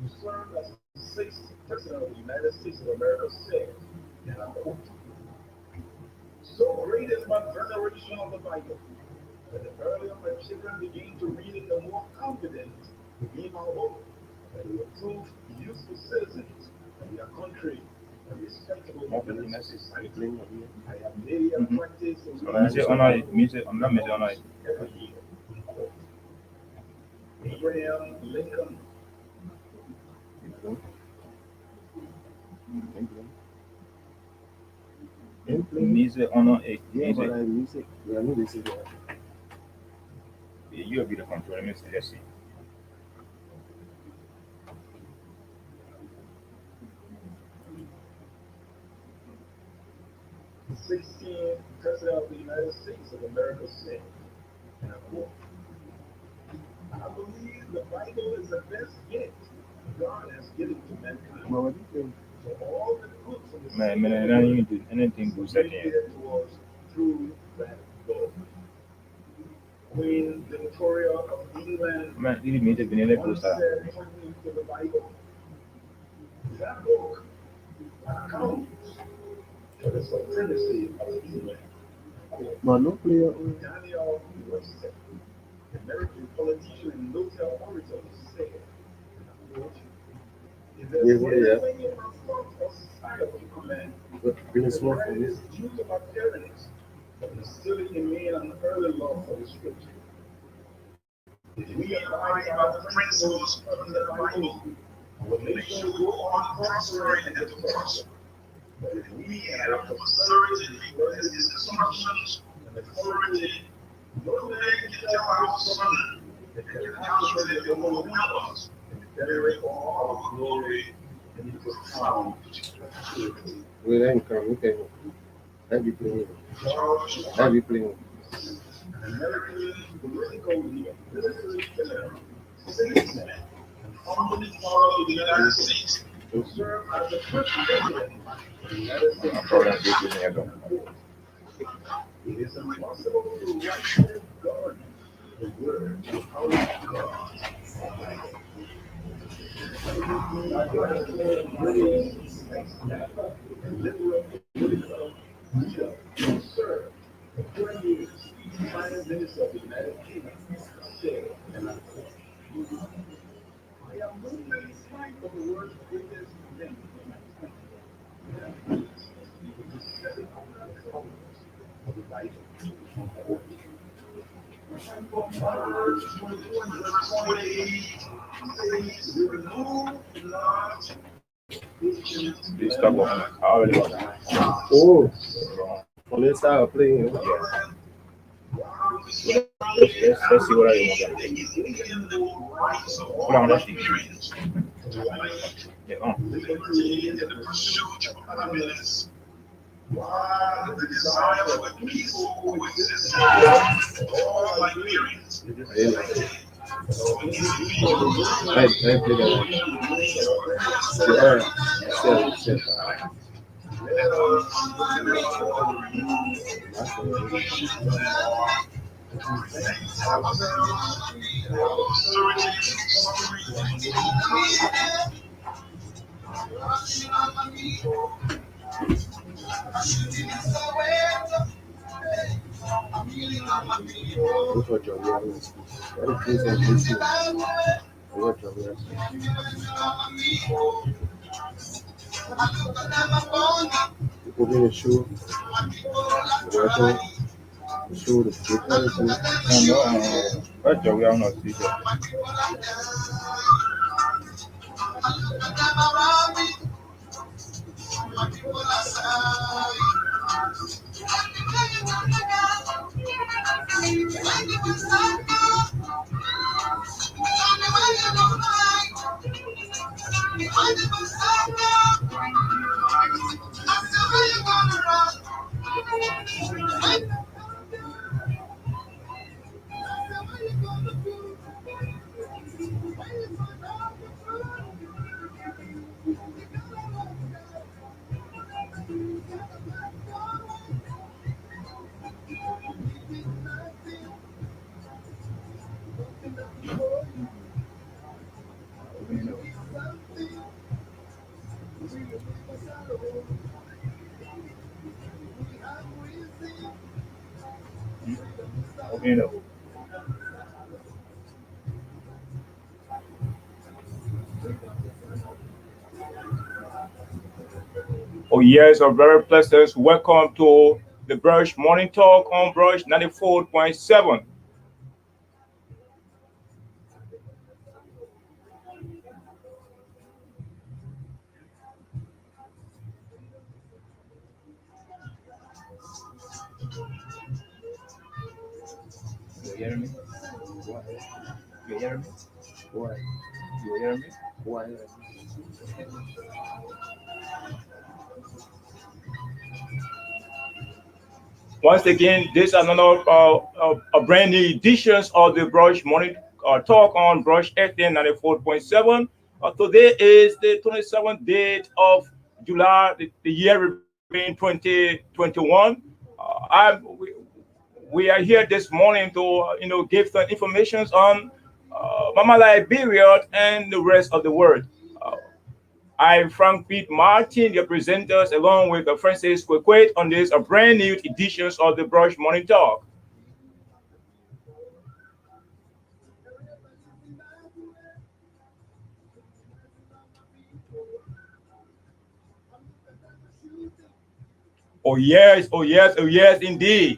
who served as the sixth president of the United States of America, said, and I quote, so great is my veneration of the Bible that the earlier my children begin to read it, the more confident in my hope that they will prove useful citizens of their country and respectable members of society. I have daily practiced in every year. Unquote. Abraham Lincoln. Music on a Yeah, music. but music. Yeah, I know this is You'll be the control. Let me see. Let's see. 16th President of the United States of America said, and I quote, I believe the Bible is the best gift God has given to mankind. But what do you think? For all the good from the Man, I don't even do anything good second. towards through that book. Queen Victoria of England Man, this music been like once good. said pointing to the Bible, that book accounts for the supremacy of England. But no player. Daniel Webster, American politician and Nobel orator, said, quote, if there's anything in my thought or society command, Been a the small for credit this. is due to my parents for instilling in me an early love for the scripture. If we abide by the principles of the Bible, our nation will go on prospering and to prosper. But if we have absurdity because its instructions and authority, no man can tell our son that can calculate the whole will us and venerate all our glory and profound purity. We then come. Okay. Heavy playing. George Heavy playing. an American political leader, military general, statesman, and founding father of the United States, who served as the first president of the United States. It is impossible to rightly govern the word without God. And liberal political leader who served for 20 years, Prime Minister of the United Kingdom, said, and I quote, I am moving in spite of the world's greatest event in my country. It is setting up the colors of the Bible. Unquote. Proverbs 22 and verse 28 says, remove not patience. This stuff on I already got that. Oh, on this style playing. Let's see what I want. Hold on, let's see. Yeah, Liberty in the pursuit of happiness, while the desire for the peaceful coexistence of all Liberians. I play that. Yeah, sell. Let us remember ourselves and our absurdity, suffering, Which one John Williams? That is on this one. What John Williams? You put in a shoe. Working. Shoe the good. What job we are not see that. You know. Oh yes, a very pleasant welcome to the Brush Morning Talk on Brush 94.7. You hear me? What? You hear me? What? You hear me? What? Once again, this is another a brand new editions of the Brush Morning Talk on Brush FM 94.7. Today is the 27th date of July, the year being 2021. We are here this morning to give some information on Mama Liberia and the rest of the world. Uh, I'm Frank Pete Martin, your presenters, along with Francis Quequet on this a brand new editions of the Brush Morning Talk. Oh yes, oh yes, oh yes, indeed.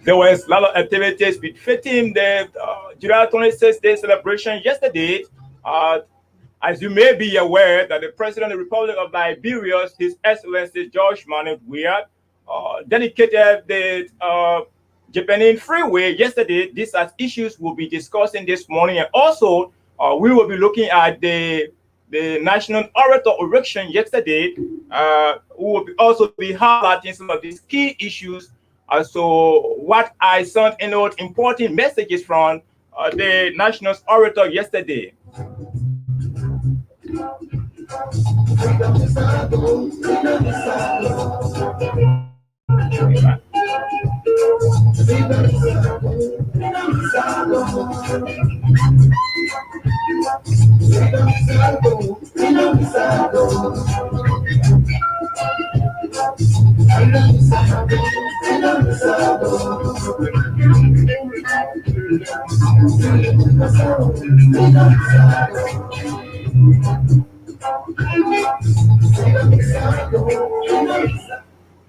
There was a lot of activities befitting the July 26th Day celebration yesterday. Uh, as you may be aware, that the President of the Republic of Liberia, His Excellency George Manneh Weah, dedicated the Japanese Freeway yesterday. These are issues we'll be discussing this morning, and also we will be looking at the National Orator erection yesterday. We will also be highlighting some of these key issues. So what I sent important messages from the National Orator yesterday.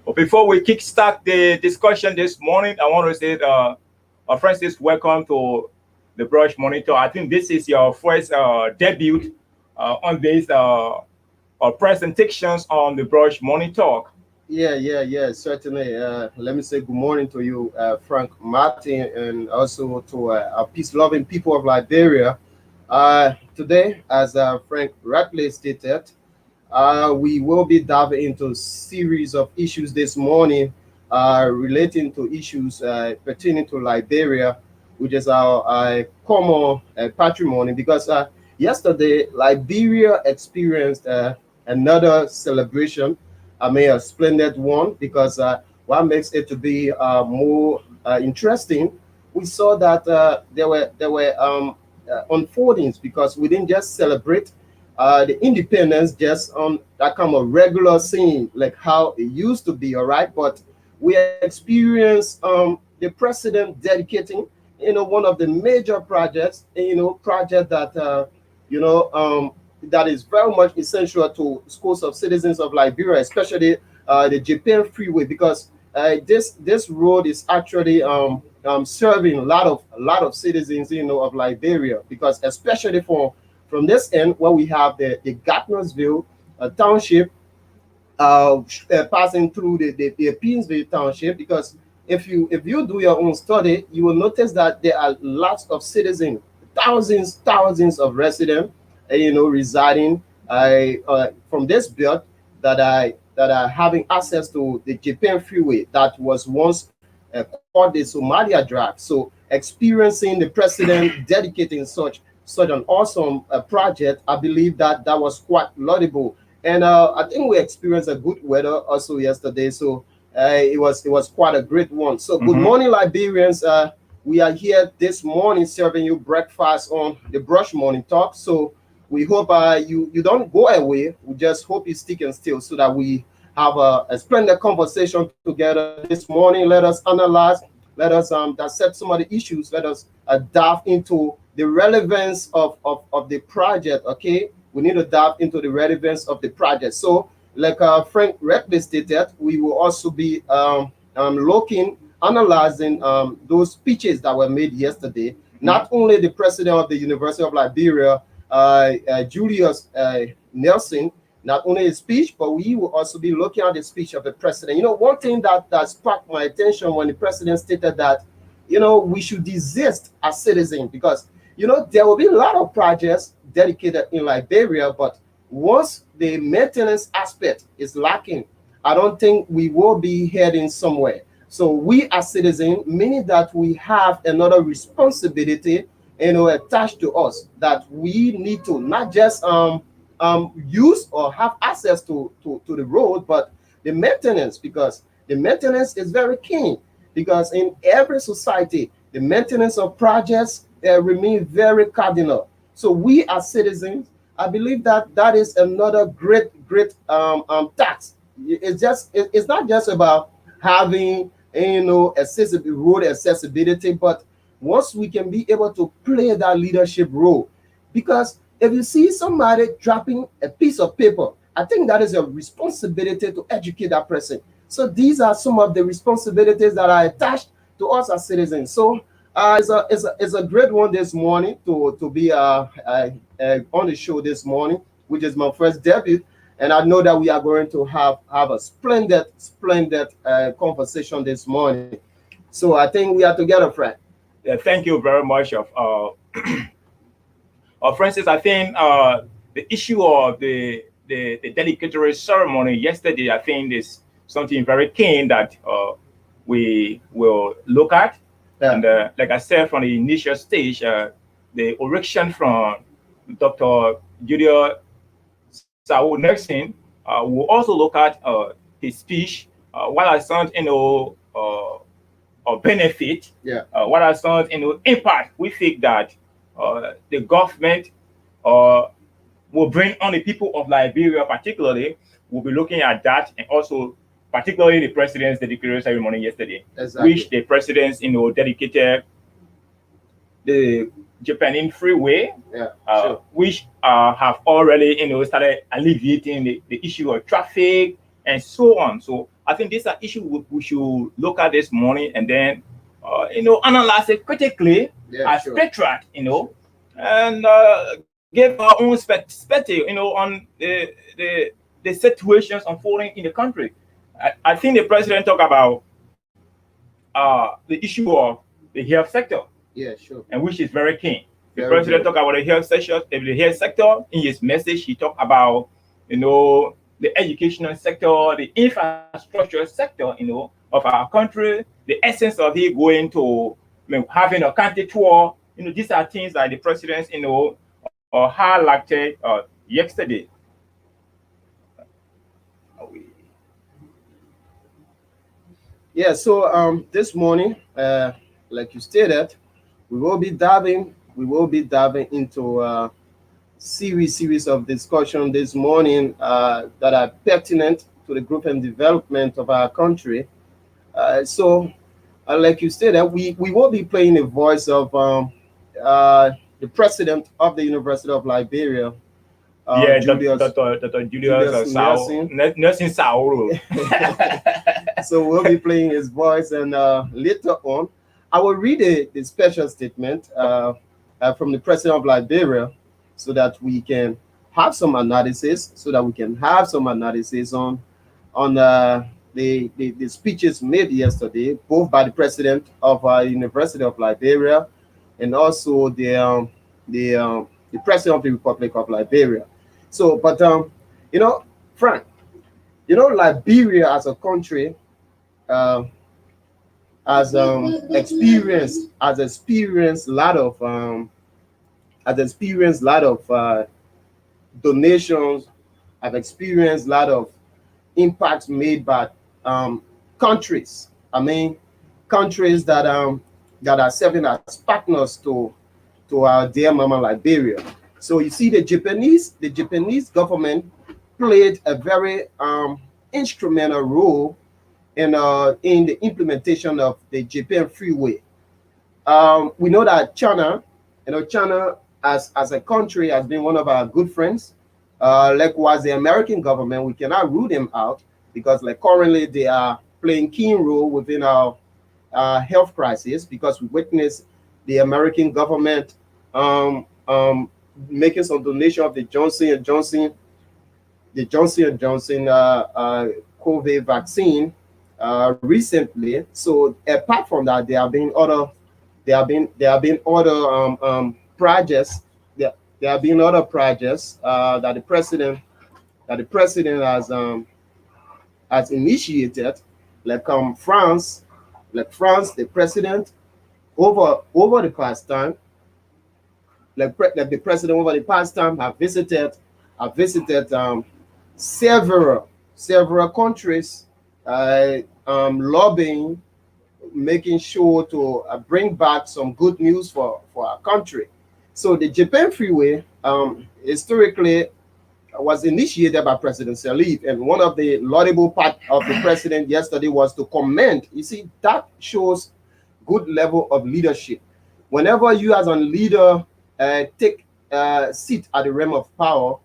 But before we kickstart the discussion this morning, I want to say, Francis, welcome to the Brush Monitor. I think this is your first debut on this presentations on the Brush Monitor. Yeah, certainly. Let me say good morning to you, Frank Martin, and also to our peace-loving people of Liberia. Today, as Frank rightly stated, we will be diving into a series of issues this morning relating to issues pertaining to Liberia, which is our common patrimony, because yesterday, Liberia experienced another celebration. I mean, a splendid one, because what makes it to be more interesting, we saw that there were unfoldings, because we didn't just celebrate the independence just on that kind of regular scene, like how it used to be, all right? But we experienced the president dedicating, one of the major projects, project that, that is very much essential to scores of citizens of Liberia, especially the Japan Freeway, because this road is actually serving a lot of citizens, of Liberia, because especially from this end where we have the Gardnersville township passing through the Pinsville township, because if you do your own study, you will notice that there are lots of citizens, thousands of residents, residing from this belt that are having access to the Japan Freeway that was once called the Somalia Drive. So experiencing the president dedicating such an awesome project, I believe that was quite laudable. And I think we experienced a good weather also yesterday. So it was quite a great one. So good morning, Liberians. We are here this morning serving you breakfast on the Brush Morning Talk. So we hope you don't go away. We just hope you stick and still so that we have a splendid conversation together this morning. Let us analyze, let us dissect some of the issues. Let us dive into the relevance of the project. Okay, we need to dive into the relevance of the project. So, like Frank rightly stated, we will also be looking, analyzing those speeches that were made yesterday. Not only the president of the University of Liberia, Julius Nelson, not only his speech, but we will also be looking at the speech of the president. You know, one thing that sparked my attention when the president stated that, we should desist as citizens because, there will be a lot of projects dedicated in Liberia, but once the maintenance aspect is lacking, I don't think we will be heading somewhere. So we as citizens, meaning that we have another responsibility, attached to us that we need to not just use or have access to the road, but the maintenance, because the maintenance is very key. Because in every society, the maintenance of projects remain very cardinal. So we as citizens, I believe that is another great task. It's not just about having accessible road accessibility, but once we can be able to play that leadership role, because if you see somebody dropping a piece of paper, I think that is a responsibility to educate that person. So these are some of the responsibilities that are attached to us as citizens. So it's a great one this morning to be on the show this morning, which is my first debut, and I know that we are going to have a splendid conversation this morning. So I think we are together, Frank. Yeah, thank you very much, Francis. I think the issue of the dedicatory ceremony yesterday, I think, is something very keen that we will look at. Yeah. And like I said from the initial stage, the oration from Dr. Julia Sao Nelson, will also look at his speech. What are some, benefit? Yeah. What are some, impact we think that the government will bring on the people of Liberia, particularly. We'll be looking at that, and also particularly the president's dedication ceremony yesterday, exactly, which the president's dedicated the Japanese freeway, yeah, sure, which have already started alleviating the issue of traffic and so on. So I think these are issues we should look at this morning, and then analyze it critically, yeah, as sure, patriot, and give our own perspective, on the situations unfolding in the country. I think the president talked about the issue of the health sector. Yeah, sure. And which is very keen. The president talked about the health sector. In his message, he talked about, the educational sector, the infrastructure sector, of our country, the essence of it going to having a country tour. These are things that the president, highlighted yesterday. Yeah, so this morning, like you stated, we will be diving into a series of discussion this morning that are pertinent to the growth and development of our country. So, like you stated, we will be playing the voice of the president of the University of Liberia. Dr. Julius Nelson Sao. So we'll be playing his voice, and later on, I will read the special statement from the president of Liberia, so that we can have some analysis, on the speeches made yesterday, both by the president of University of Liberia and also the president of the Republic of Liberia. So, but Frank, Liberia as a country has experienced a lot of donations I've experienced a lot of impacts made by countries. I mean, countries that are serving as partners to our dear mama Liberia. So you see, the Japanese government played a very instrumental role in the implementation of the Japan Freeway. We know that China, China as a country has been one of our good friends. Likewise, the American government, we cannot rule them out because like currently they are playing key role within our health crisis because we witnessed the American government making some donation of the Johnson & Johnson COVID vaccine recently. So apart from that, there have been other projects. There have been other projects that the president has initiated, like France, the president over the past time, like the president over the past time have visited several countries, lobbying, making sure to bring back some good news for our country. So the Japan Freeway historically was initiated by President Sirleaf, and one of the laudable part of the president yesterday was to commend. You see, that shows good level of leadership. Whenever you as a leader take a seat at the realm of power,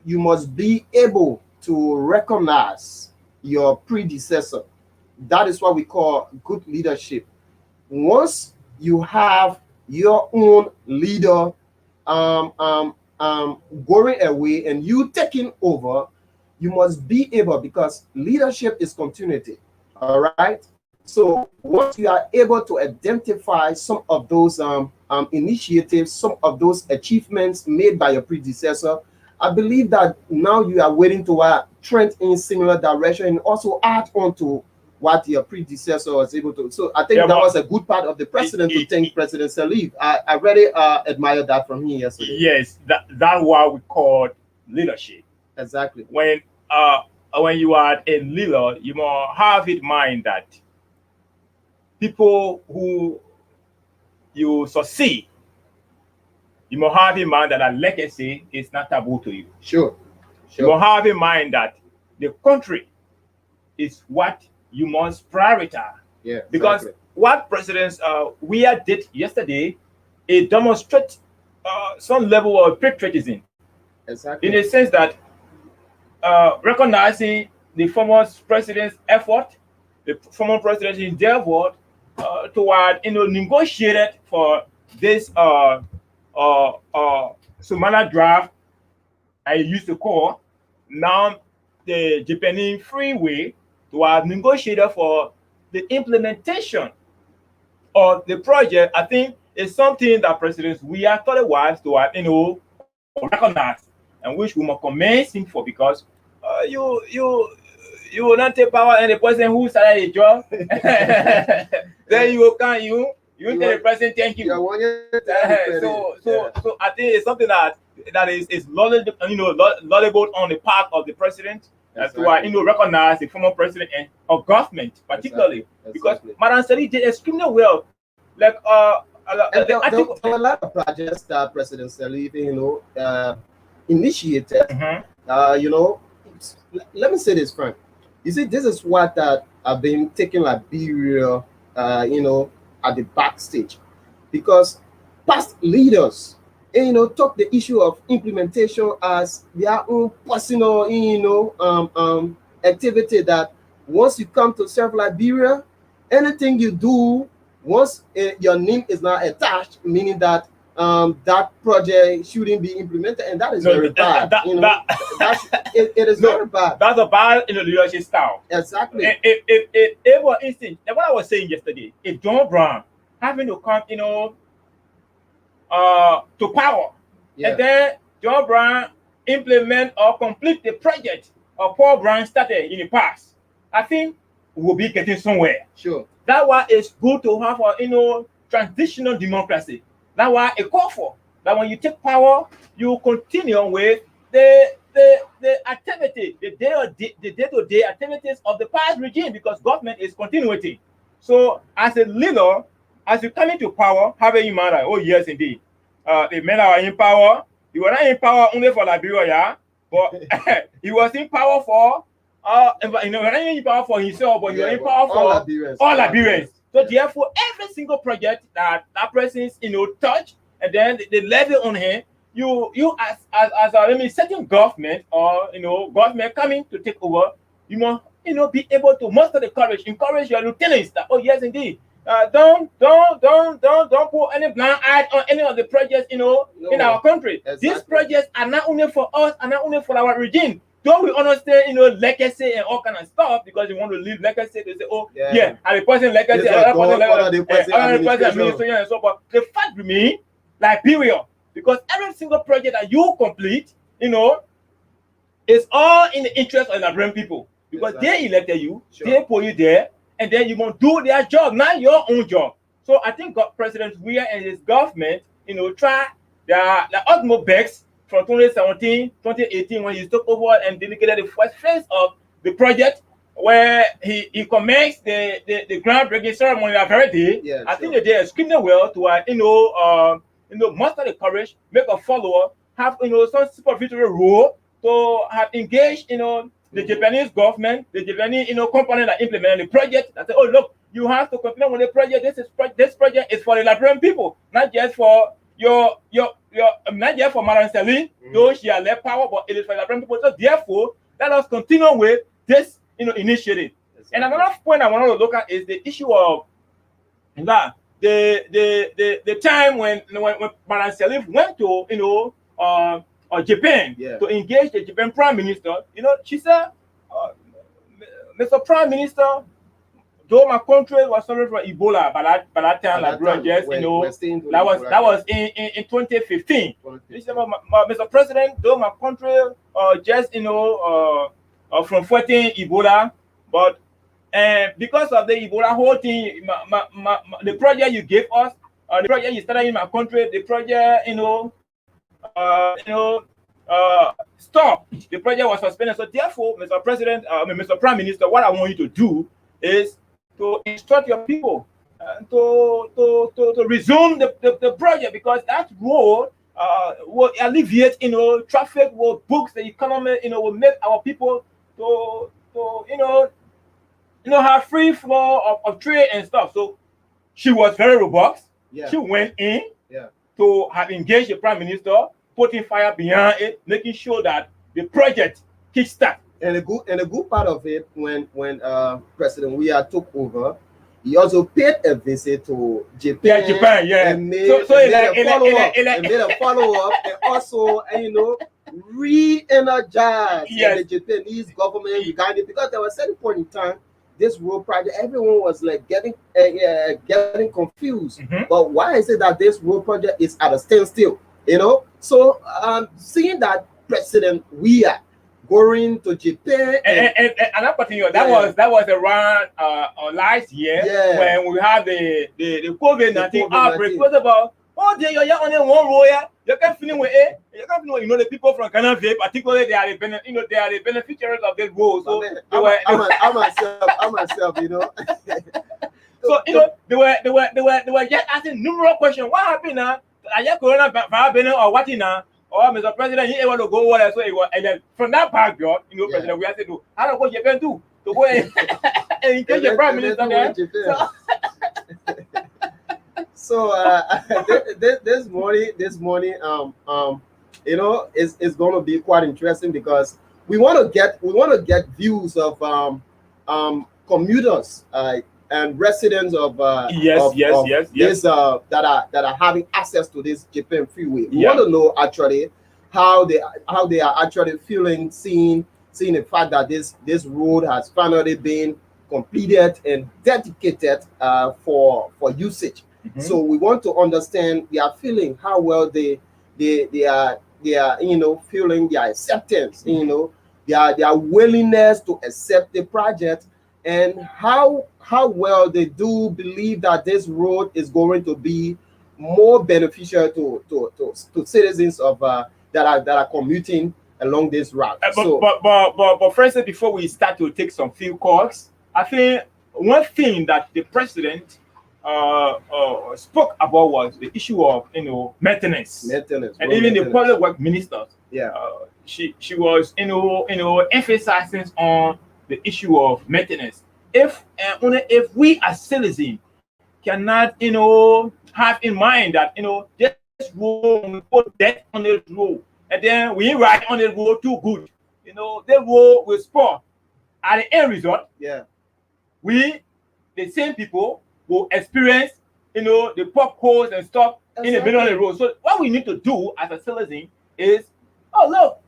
you must be able to recognize your predecessor. That is what we call good leadership. Once you have your own leader going away and you taking over, you must be able, because leadership is continuity. All right. So once you are able to identify some of those initiatives, some of those achievements made by your predecessor, I believe that now you are waiting to trend in similar direction and also add on to what your predecessor was able to. So I think that was a good part of the president to thank President Sirleaf. I really admire that from him yesterday. Yes, that's what we call leadership. Exactly. When you are a leader, you must have in mind that people who you succeed, you must have in mind that a legacy is not taboo to you. Sure. You must have in mind that the country is what you must prioritize. Yeah. Because exactly. what President Weah did yesterday, it demonstrates some level of patriotism. Exactly. In a sense that recognizing the former president's effort, the former president's endeavor toward negotiated for this Sumana draft, I used to call now the Japanese Freeway, to have negotiated for the implementation of the project. I think it's something that President Weah thought it was to have, recognize, and which we must commend him for, because you will not take power and the person who started a job, then you tell the president thank you. So I think it's something that is laudable on the part of the president. Exactly. To recognize the former president and of government, particularly because Madam Sirleaf did extremely well. Like there were a lot of projects that President Sirleaf, initiated. Let me say this, Frank. You see, this is what I've been taking Liberia, at the backstage, because past leaders, took the issue of implementation as their own personal, activity, that once you come to serve Liberia, anything you do, once your name is not attached, meaning that that project shouldn't be implemented, and that is very bad. It is very bad. That's a bad leadership style. Exactly. If for instance, like what I was saying yesterday, if John Brown having to come, to power, and then John Brown implement or complete the project of Paul Brown started in the past, I think we'll be getting somewhere. Sure. That's why it's good to have a transitional democracy. That's why it call for that when you take power, you continue with the the activity, the day-to-day activities of the past regime, because government is continuity. So as a leader, as you come into power, have in mind that, oh yes, indeed, the men are in power. He was not in power only for Liberia, yeah, but he was in power for not in power for himself, but he was in power for all Liberians. So therefore, every single project that person touch, and then they levy on him, you as certain government or government coming to take over, you must be able to muster the courage, encourage your lieutenants that, oh yes, indeed. Don't put any blind eye on any of the projects in our country. Exactly. These projects are not only for us and not only for our regime. Though we understand legacy and all kind of stuff, because you want to leave legacy, they say, oh yeah, and the person legacy, another person administration and so forth. The fact remains, Liberia, because every single project that you complete, is all in the interest of the Liberian people, because they elected you, they put you there. And then you won't do their job, not your own job. So I think President Weah and his government, try their utmost best from 2017, 2018, when he took over and dedicated the first phase of the project, where he commenced the groundbreaking ceremony that very day. Yeah, I think they did extremely well to muster the courage, make a follower, have some supervisory role to have engaged the Japanese government, the Japanese company that implemented the project, that say, oh look, you have to comply with the project. This project is for the Liberian people, not just for your not just for Madam Celine, though she has left power, but it is for the Liberian people. So therefore, let us continue with this initiative. Exactly. And another point I want to look at is the issue of that the time when Madam Celine went to Japan to engage the Japan Prime Minister. She said, Mr. Prime Minister, though my country was suffering from Ebola by that time, that was in 2015. She said, Mr. President, though my country just from fighting Ebola, but because of the Ebola whole thing, the project you gave us, the project you started in my country, the project stop. The project was suspended. So therefore, Mr. Prime Minister, what I want you to do is to instruct your people to resume the project, because that road will alleviate traffic, will boost the economy, will make our people to have free flow of trade and stuff. So she was very robust. Yeah. She went in to have engaged the Prime Minister, putting fire behind it, making sure that the project kickstart. And a good part of it, when President Weah took over, he also paid a visit to Japan. And made a follow-up, and also re-energized the Japanese government regarding it, because there was a certain point in time, this road project, everyone was like getting confused. But why is it that this road project is at a standstill? So seeing that President Weah going to Japan and I'm putting that was around last year when we had the COVID-19 outbreak. First of all, you're only one royal. You can't feel with it. You can't feel the people from Ghana, particularly they are the beneficiaries of this role. So I'm myself. So they were just asking numerous questions. What happened now? Are you coronavirus or what now? Or Mr. President, he able to go over there, so it was, and then from that background, President, we have to do. I don't know what Japan do to go and engage the Prime Minister there. So this morning, it's going to be quite interesting, because we want to get views of commuters and residents of this that are having access to this Japan freeway. We want to know actually how they are actually feeling, seeing the fact that this road has finally been completed and dedicated for usage. So we want to understand their feeling, how well they are feeling their acceptance, their willingness to accept the project, and how well they do believe that this road is going to be more beneficial to citizens of that are commuting along this route. But for instance, before we start to take some few calls, I think one thing that the president spoke about was the issue of maintenance, and even the public work minister. Yeah, she was emphasizing on the issue of maintenance. If we as citizens cannot have in mind that this road, we put debt on the road and then we ride on the road too good, the road will spoil. At the end result, we, the same people, will experience the potholes and stuff in the middle of the road. So what we need to do as a citizen is, oh look,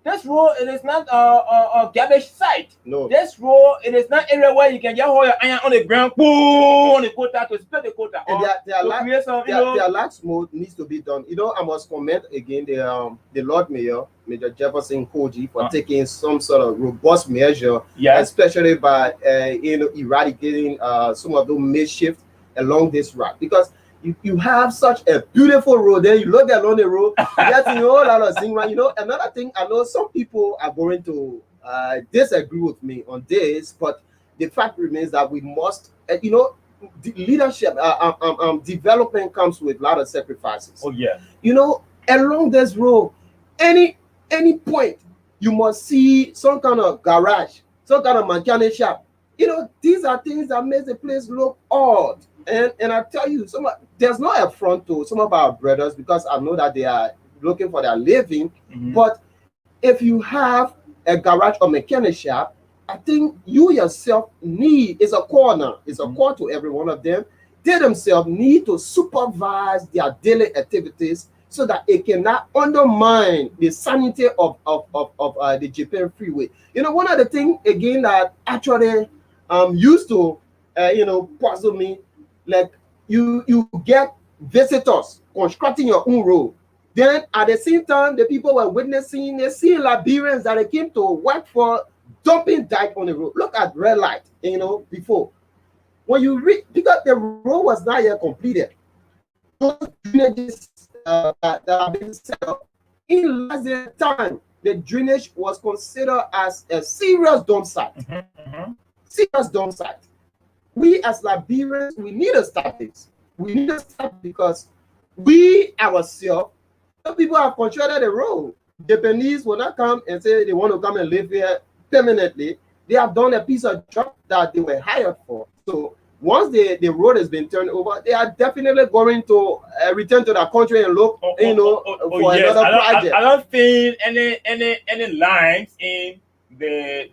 this road, it is not a garbage site. No. This road, it is not area where you can just hold your iron on the ground, boom, on the quota to split the quota. And their last mode needs to be done. I must comment again the Lord Mayor, Major Jefferson Koji, for taking some sort of robust measure, especially by eradicating some of those mischief along this route, because you have such a beautiful road. Then you look along the road, getting a whole lot of things right. Another thing, I know some people are going to disagree with me on this, but the fact remains that we must, the leadership, development comes with a lot of sacrifices. Oh yeah. Along this road, any point, you must see some kind of garage, some kind of mechanic shop. These are things that make the place look odd. And I tell you, there's no affront to some of our brothers, because I know that they are looking for their living. But if you have a garage or mechanic shop, I think you yourself is a corner. It's a core to every one of them. They themselves need to supervise their daily activities so that it cannot undermine the sanity of the Japan Freeway. One of the things again that actually used to puzzle me, like you get visitors constructing your own road. Then at the same time, the people were witnessing, they see Liberians that they came to work for dumping dike on the road. Look at red light, before. When you read, because the road was not yet completed, those drainages that have been set up, in less than time, the drainage was considered as a serious dump site. Serious dump site. We as Liberians, we need to start this. We need to start because we ourselves, some people have constructed the road. Japanese will not come and say they want to come and live here permanently. They have done a piece of job that they were hired for. So once the road has been turned over, they are definitely going to return to their country and look, for another project. I don't think any lines in the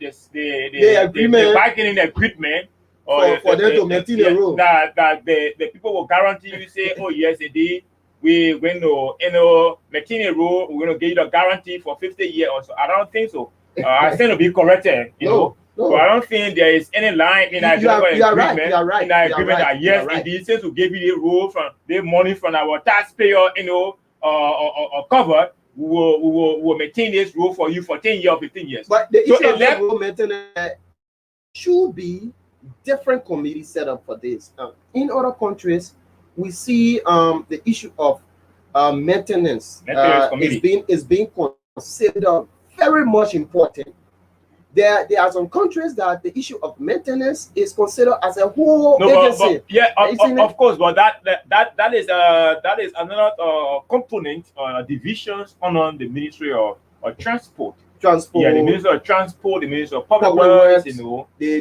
agreement, the bargaining equipment, for them to maintain the road. That the people will guarantee you, say, oh yes, indeed, we're going to maintain a road, we're going to give you the guarantee for 50 years or so. I don't think so. I stand to be corrected, No. So I don't think there is any line in our agreement. That yes, indeed, since we gave you the road from the money from our taxpayer, or covered, we will maintain this road for you for 10 years or 15 years. But the issue of road maintenance should be different committees set up for this. In other countries, we see the issue of maintenance is being considered very much important. There are some countries that the issue of maintenance is considered as a whole agency. Of course, but that is another component divisions under the Ministry of Transport. Yeah, the Ministry of Transport, the Ministry of Public Works, the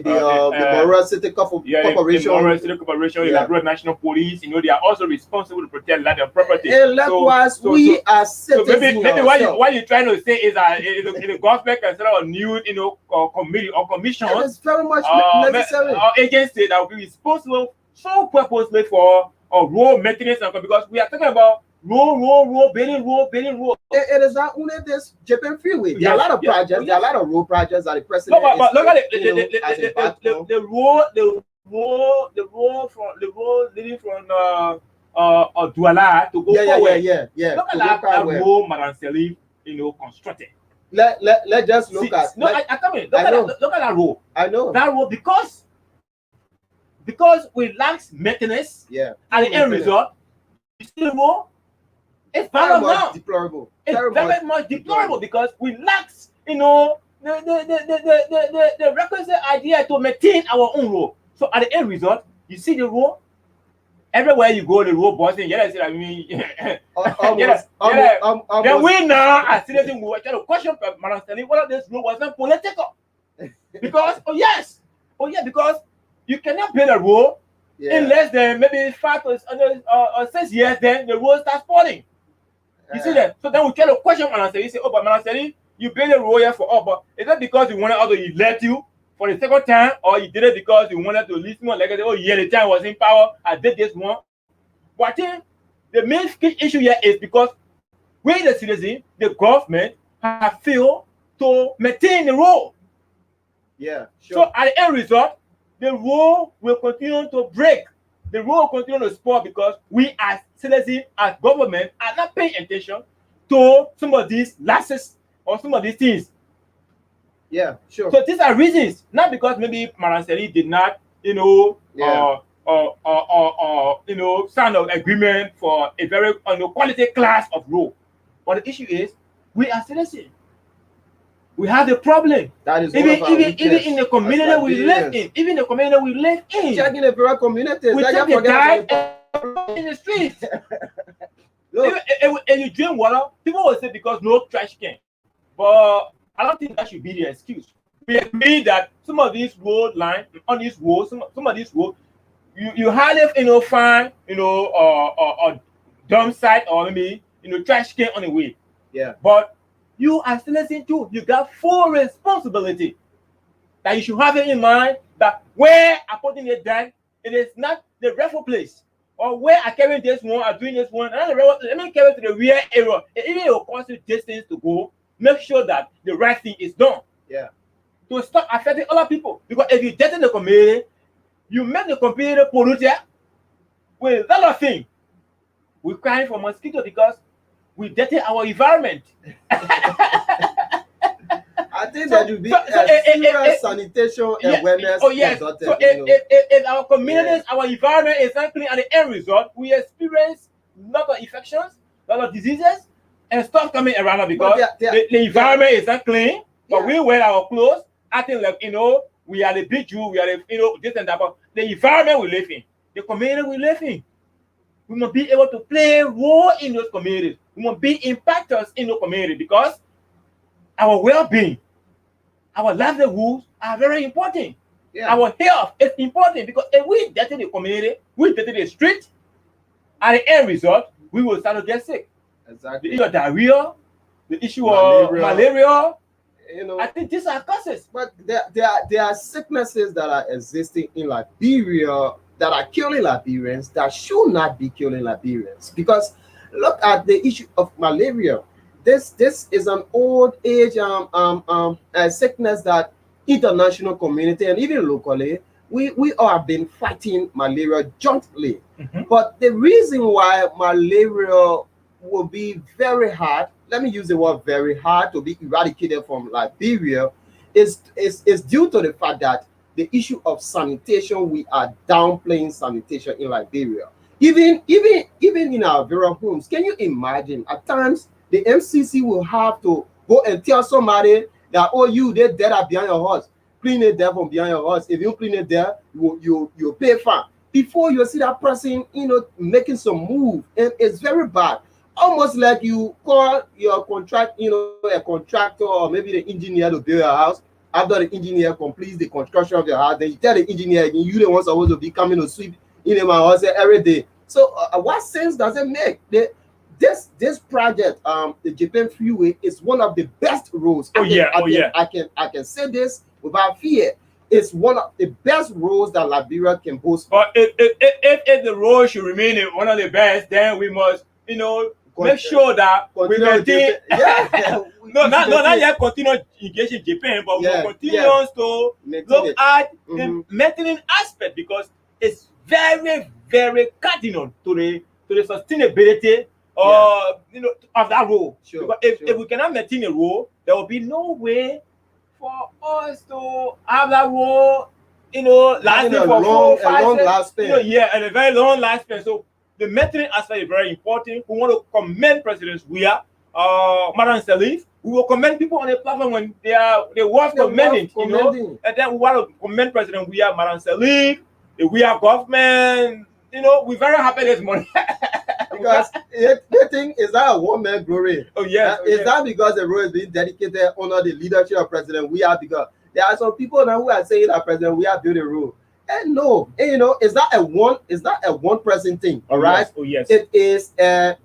Monroe City Corporation, the Liberia National Police. They are also responsible to protect land and property. And likewise, we as citizens. Maybe what you're trying to say is that the government can set up a new, committee or commission. That is very much necessary. Or agency that will be responsible so purposely for road maintenance, because we are talking about road, building road. It is not only this Japan Freeway. There are a lot of projects. There are a lot of road projects that the president. But look at the road leading from Douala to go forward. Yeah. Look at that road, Madam Selif, constructed. Let's just look at. No, I tell me. Look at that road. I know that road because we lack maintenance. Yeah. At the end result, you see the road. It's very violent much now. deplorable. It's very much deplorable because we lack, you know, the requisite idea to maintain our own role. So at the end result, you see the role. Everywhere you go, the road busting. Yeah, I mean, then we now are seriously we were trying to question Madam Stanley whether this road was not political. Because because you cannot build a road in less than maybe 5 or 6 years. Then the road starts falling. You see that? So then we try to question Madam Stanley. You say, "Oh, but Madam Stanley, you build a road here for us, but is that because you wanted us to elect you for the second time, or you did it because you wanted to leave more like oh yeah, the time was in power, I did this one." But I think the main issue here is because we the citizens, the government have failed to maintain the road. Yeah, sure. So at the end result, the road will continue to break. The road will continue to spoil because we as citizens, as government, are not paying attention to some of these lapses or some of these things. Yeah, sure. So these are reasons, not because maybe Madam Stanley did not, you know, sign an agreement for a very quality class of road. But the issue is, we are citizens. We have the problem. That is even in the community we live in. Even the community we live in. Checking the various communities. We take the guy in the streets. And you drink water, people will say because no trash can. But I don't think that should be the excuse. We agree that some of these road lines, on these roads, some of these roads, you hardly find a dump site or maybe trash can on the way. Yeah. But you are still listening to, you got full responsibility. That you should have it in mind that where I putting it down, it is not the rightful place. Or where I carry this one, I'm doing this one, and let me carry it to the real area. Even if it will cost you distance to go, make sure that the right thing is done. Yeah. To stop affecting other people. Because if you deaden the community, you make the community polluted with a lot of things. We're crying for mosquitoes because we deaden our environment. I think there should be serious sanitation awareness. Oh yes. So if our communities, our environment is not clean, at the end result, we experience a lot of infections, a lot of diseases, and stuff coming around us because the environment is not clean. But we wear our clothes, acting like we are the big Jew, we are the this and that. But the environment we live in, the community we live in, we must be able to play a role in those communities. We must be impactors in the community because our well-being, our livelihoods are very important. Yeah. Our health is important because if we dirty the community, we dirty the street, at the end result, we will start to get sick. Exactly. The issue of diarrhea, the issue of malaria. I think these are causes. But there are sicknesses that are existing in Liberia that are killing Liberians that should not be killing Liberians. Because look at the issue of malaria. This is an old age sickness that international community and even locally we all have been fighting malaria jointly. Mm-hmm. But the reason why malaria will be very hard, let me use the word very hard, to be eradicated from Liberia is due to the fact that the issue of sanitation, we are downplaying sanitation in Liberia. Even in our very homes, can you imagine at times the MCC will have to go and tell somebody that, oh, you did that behind your house, clean it there from behind your house. If you clean it there, you pay fine. Before you see that person, making some move, and it's very bad. Almost like you call your a contractor or maybe the engineer to build your house. After the engineer completes the construction of your house, then you tell the engineer you the one supposed to be coming to sweep in my house every day. So what sense does it make? This project, the Japan Freeway, is one of the best roads. I can say this without fear. It's one of the best roads that Liberia can boast. But if the road should remain one of the best, then we must, make sure that we maintain. Not yet continue engaging Japan, but we continue to look at the maintenance aspect because it's very, very cardinal to the sustainability of that road. Sure, because if we cannot maintain a road, there will be no way for us to have that road, lasting for 4, 5, 6, and a very long lifespan. So the mentoring aspect is very important. We want to commend President Weah, Madam Salif. We will commend people on the platform when they worth commending, you know. And then we want to commend President Weah, Madam Salif, the Weah government. You know, we're very happy this morning. Because the thing is that a one-man glory. Oh, yes. Is that because the road is being dedicated under the leadership of President Weah? Because there are some people now who are saying that President Weah built the road. And no, and, you know, it's not a one person thing, all right? Yes. Oh, yes. It is a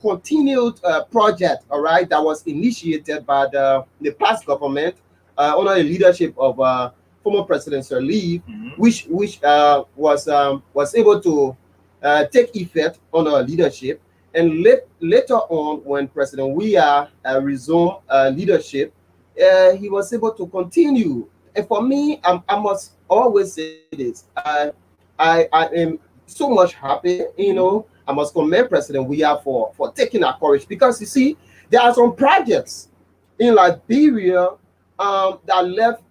continued project, all right, that was initiated by the past government under the leadership of former President Sirleaf, which was able to take effect on our leadership. And later on, when President Weah resumed leadership, he was able to continue. And for me, I must always say this. I am so much happy, you know. I must commend President Weah for taking our courage, because you see, there are some projects in Liberia that left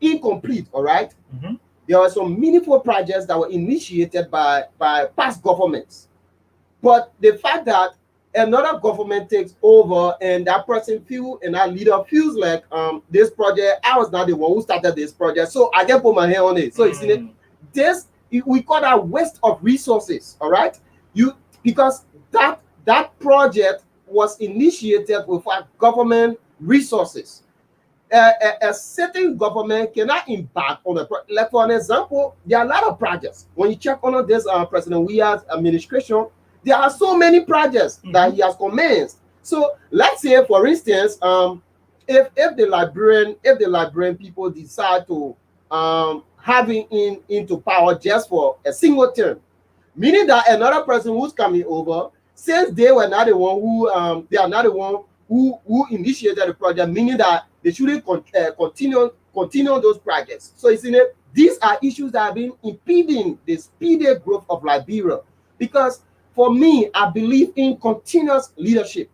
incomplete, all right? There are some meaningful projects that were initiated by past governments. But the fact that another government takes over and that person and that leader feels like this project, I was not the one who started this project, so I can put my hand on it. So you see, this we call that waste of resources, all right? Because that project was initiated with government resources. A certain government cannot embark on a project. Like for an example, there are a lot of projects. When you check on this President Weah's administration, there are so many projects that he has commenced. So let's say, for instance, if the Liberian people decide to have him into power just for a single term, meaning that another person who's coming over, since they were not the one they are not the one who initiated the project, meaning that they shouldn't continue those projects. So you see, these are issues that have been impeding the speedy growth of Liberia. Because for me, I believe in continuous leadership.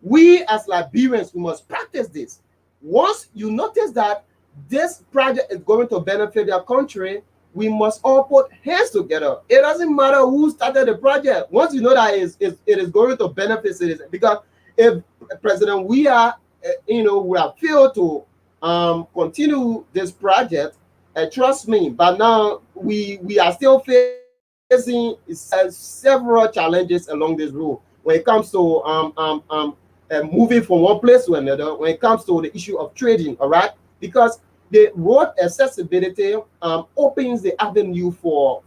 We as Liberians, we must practice this. Once you notice that this project is going to benefit their country, we must all put hands together. It doesn't matter who started the project. Once you know that it is going to benefit citizens, because if President Weah, would have failed to continue this project, trust me, but now we are still facing several challenges along this road when it comes to moving from one place to another, when it comes to the issue of trading, all right? Because the road accessibility opens the avenue for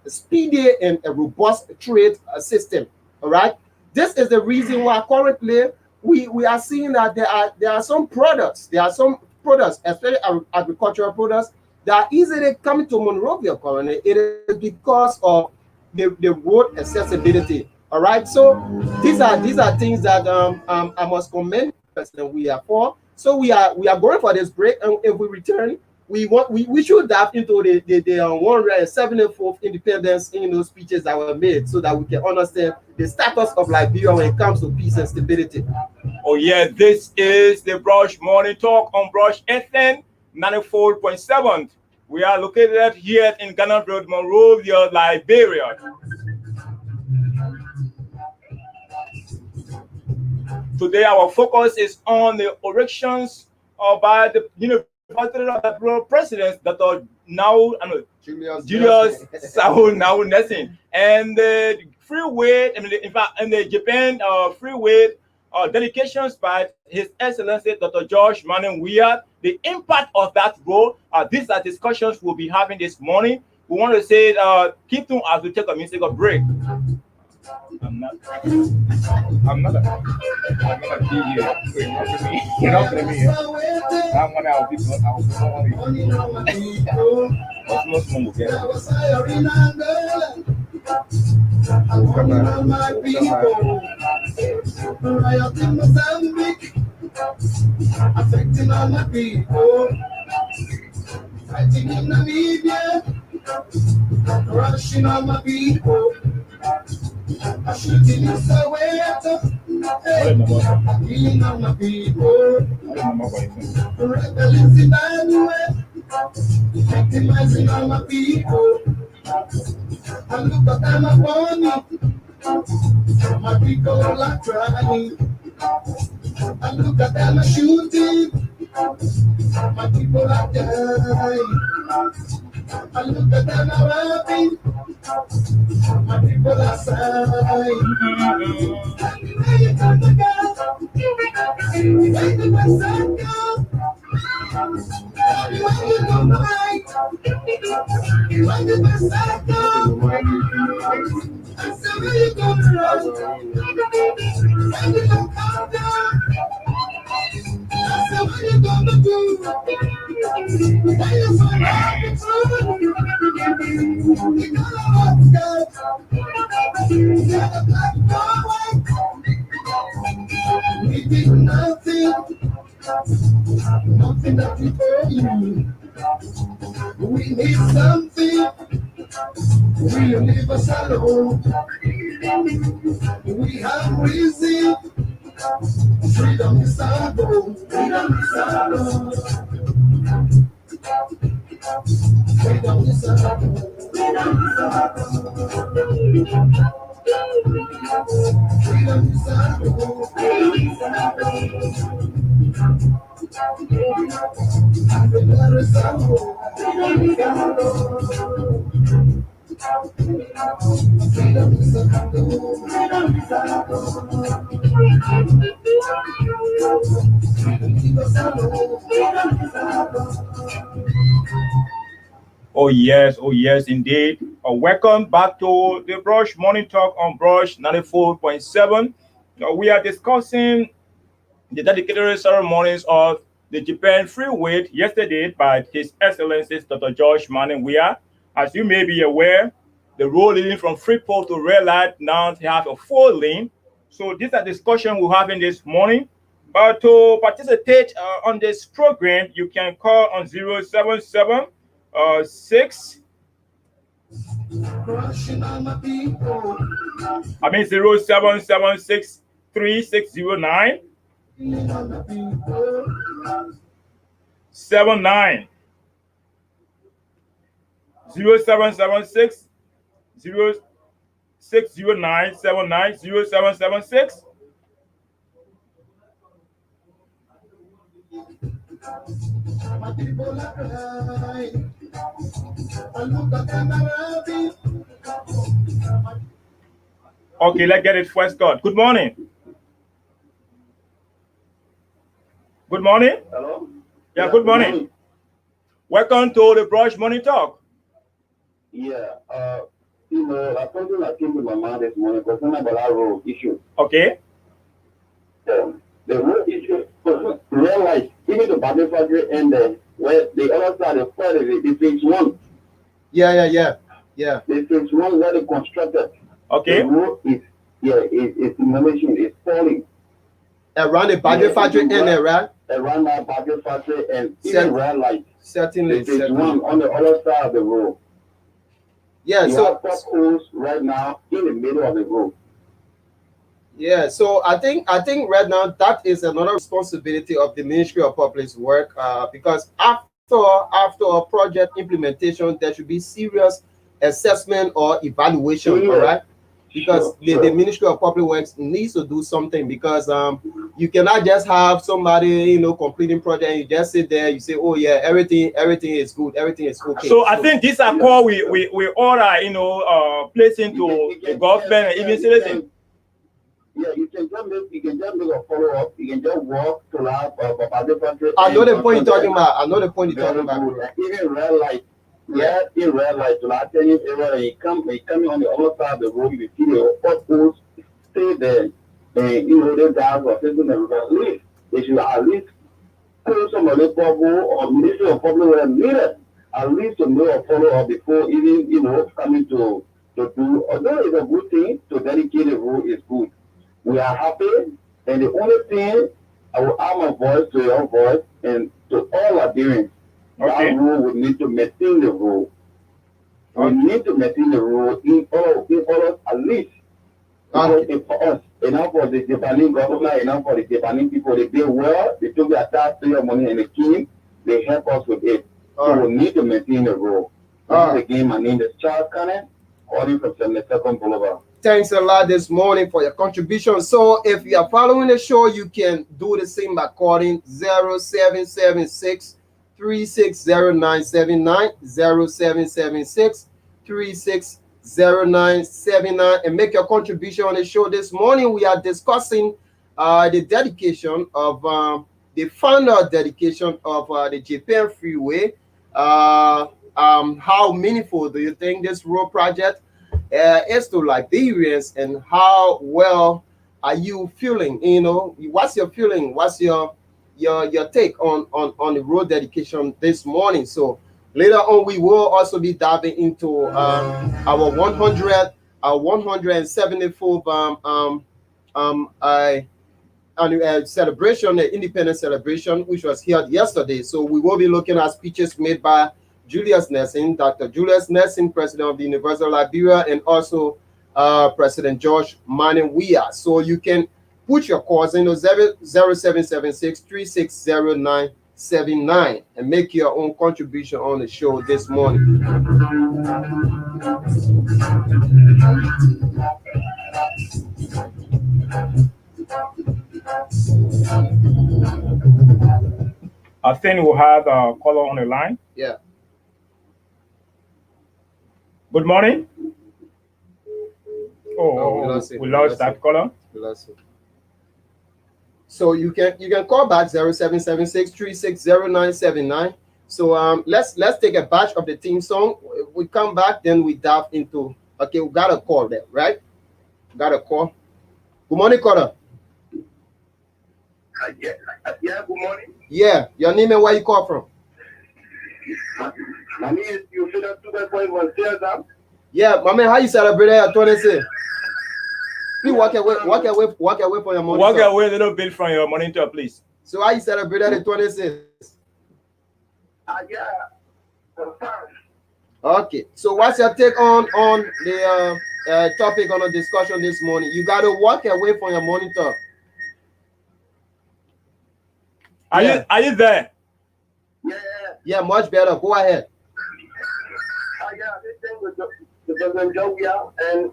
a speedy and a robust trade system, all right? This is the reason why currently we are seeing that there are some products, especially agricultural products, that are easily coming to Monrovia currently. It is because of the road accessibility. All right. So these are things that I must commend President Weah for. So we are going for this break, and if we return, we should dive into the 174th independence speeches that were made, so that we can understand the status of Liberia when it comes to peace and stability. Oh yeah, this is the Brush Morning Talk on Brush FM 94.7. We are located here in Ghana Road, Monrovia, Liberia. Today, our focus is on the elections by the president, Dr. Julius Saul Nessing, and the freeway, in fact, and the Japan freeway dedications by His Excellency Dr. George Manning Weah. The impact of that role, these are discussions we'll be having this morning. We want to say, keep tuned as we take a musical break. I'm not a DJ. You're not me. I'm one of people. Affecting all my people, fighting in Namibia, rushing all my people. I should be Soweto, killing all my people. Rebel in Zimbabwe, victimizing all my people. I look at them upon me, My people are crying. I look at them shooting. My people are dying. I look at them rapping. My people are sighing. Where you come to go? Where the west side go? Where you come right? Where the west side go? I said, where you come right? Where you come down? I said, what you gonna do? Why you so happy to? You know what's good. Got a black boy. We did nothing. Nothing that we owe you. We need something. Will leave us alone. We have reason. Freedom is our goal. Freedom is our goal. Freedom is our goal. Freedom is our goal. Freedom is our goal. Freedom is our goal. Freedom is our goal. Freedom is our goal. Freedom is our goal. Freedom is our goal. Oh yes, indeed. Welcome back to the Brush Morning Talk on Brush 94.7. We are discussing the dedicated ceremonies of the Japan Free Week yesterday by His Excellency Dr. George Manning Weah. As you may be aware, the road leading from Freeport to Red Light now have a 4-lane. So this is a discussion we're having this morning. But to participate on this program, you can call on 077 6. I mean 0776 3609 79 0776 0609 79 0776 My people are crying. I look at them rapping. Okay, let's get it first. God. Good morning. Good morning. Hello? Yeah, good morning. Welcome to the Brush Morning Talk. Yeah, something that came to my mind this morning concerning about that road issue. Okay. The road issue, realize, even the battery factory and the other side, the phase one. Yeah. The phase one where they constructed. Okay. The road is demolition, is falling. Around the battery factory in there, right? Around that battery factory and even realize. Certainly. The phase one on the other side of the road. Yeah, You so have potholes right now in the middle of the road. yeah, so I think right now that is another responsibility of the Ministry of Public Works, because after a project implementation, there should be serious assessment or evaluation, all right? Because the Ministry of Public Works needs to do something, because you cannot just have somebody completing project and you just sit there, you say, oh yeah, everything is good, everything is okay. So I think this are call we all are placing to the government and even citizens. Yeah, you can just make a follow up. You can just walk to that battery factory. I know the point you're talking about. Even red light. Yeah, in red light, to that area, and you come on the other side of the road, you see the potholes stay there. And the guys are facing them. At least they should at least put some of the problem or Ministry of Public Works needed at least to know a follow up before even coming to do. Although it's a good thing to dedicate the road is good. We are happy, and the only thing I will add my voice to your voice and to all adherents. Okay. That road we need to maintain the road. We need to maintain the road in all at least. Because it's for us, enough for the Japanese government, enough for the Japanese people. They did well, they took their taxpayer money and they came, they help us with it. So we need to maintain the road. Again, my name is Charles Cannon, calling from 72nd Boulevard. Thanks a lot this morning for your contribution. So if you are following the show, you can do the same by calling 0776 360979, 0776 360979, and make your contribution on the show. This morning we are discussing the dedication of the final dedication of the Japan Freeway. How meaningful do you think this road project is to Liberians, and how well are you feeling? You know, what's your feeling? What's your take on the road dedication this morning? So later on, we will also be diving into our 174th celebration, the independence celebration, which was held yesterday. So we will be looking at speeches made by Julius Nelson, Dr. Julius Nelson, President of the University of Liberia, and also President George Manning Weah. So you can put your calls in 0776 360979 and make your own contribution on the show this morning. I think we'll have a caller on the line. Yeah. Good morning. Oh, we lost that caller. So you can call back 0776 360979. So let's take a batch of the theme song. We come back, then we dive into. Okay, we got a call there, right? Got a call. Good morning, caller. Yeah, good morning. Yeah, your name and where you call from? My name is Theophilus 2.1. Yeah, my man, how you celebrate your 26? Please walk away from your monitor. Walk away a little bit from your monitor, please. So how you celebrate the 26? Yeah. Okay, so what's your take on the topic on the discussion this morning? You got to walk away from your monitor. Are you there? Yeah, much better. Go ahead. This thing with the President Joe and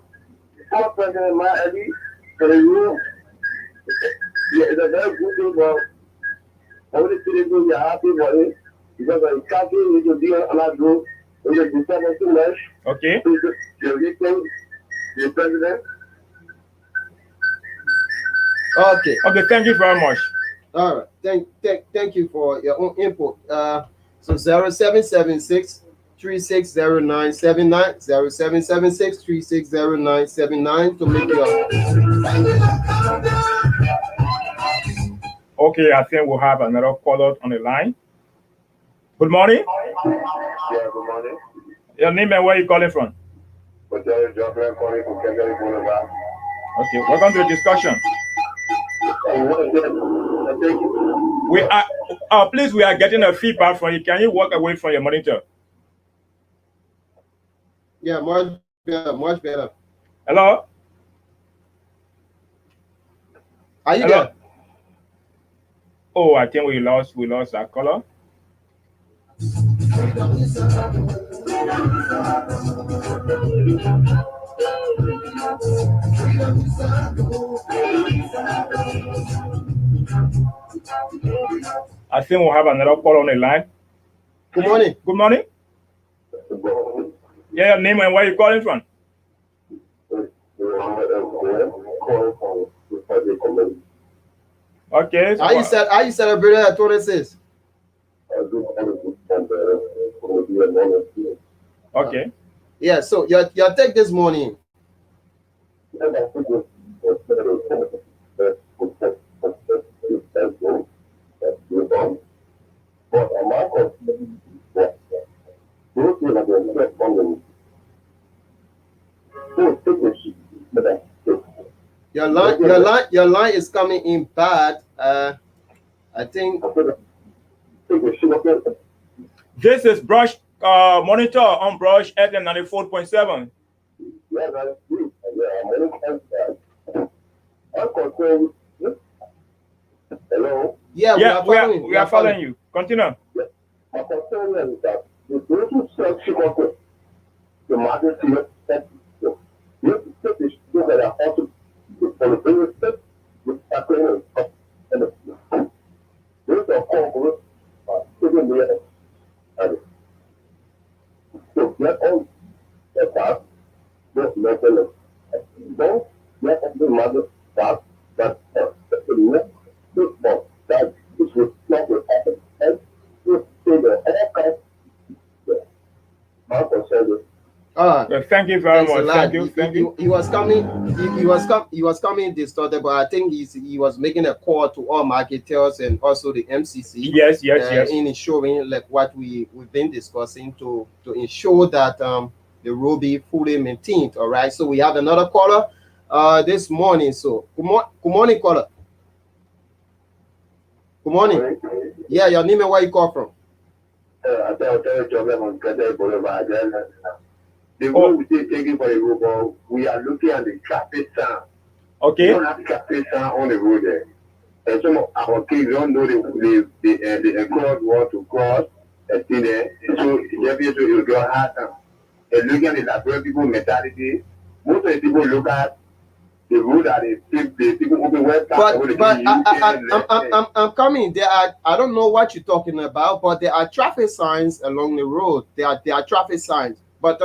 former President Mahdi for the rule. Yeah, it's a very good thing, but I want to see this will be happy for it because the country needs to be on that group. It's a disturbance too much. Okay. The president. Okay. Okay, thank you very much. All right. Thank you for your own input. So 0776 360979, 0776 360979 to make your. Okay, I think we'll have another caller on the line. Good morning. Yeah, good morning. Your name and where are you calling from? Hotel Jocelyn calling from Kendall Boulevard. Okay, welcome to the discussion. We are, please, we are getting a feedback from you. Can you walk away from your monitor? Yeah, much better. Hello? Are you Hello? there? Oh, I think we lost that caller. I think we'll have another call on the line. Good morning. Good morning. Yeah, your name and where you calling from? Okay. So How you celebrated at 26? Okay. Yeah, so your take this morning. Your line is coming in bad. I think this is Brush Monitor on Brush FM 94.7. Yeah, that's good. Hello? yeah, we are following you. Continue. My concern is that the those who sell sugar the market you have to take the Thank you very Thanks a much. lot. Thank you. Thank you. He was coming distorted, but I think he was making a call to all marketers and also the MCC. Yes, yes, yes. In ensuring like what we've been discussing to ensure that the road be fully maintained. All right. So we have another caller this morning. So good morning, caller. Good morning. Yeah, your name and where you call from? The road we take taking for the road, but we are looking at the traffic sign. We Okay. don't have traffic sign on the road there. And some of our kids don't know the cross wall to cross and see there. And so it will go hard time. And looking at the Liberia people mentality, most of the people look at the road that the people open website. But I'm coming. There are, I don't know what you're talking about, but there are traffic signs along the road. There are traffic signs. But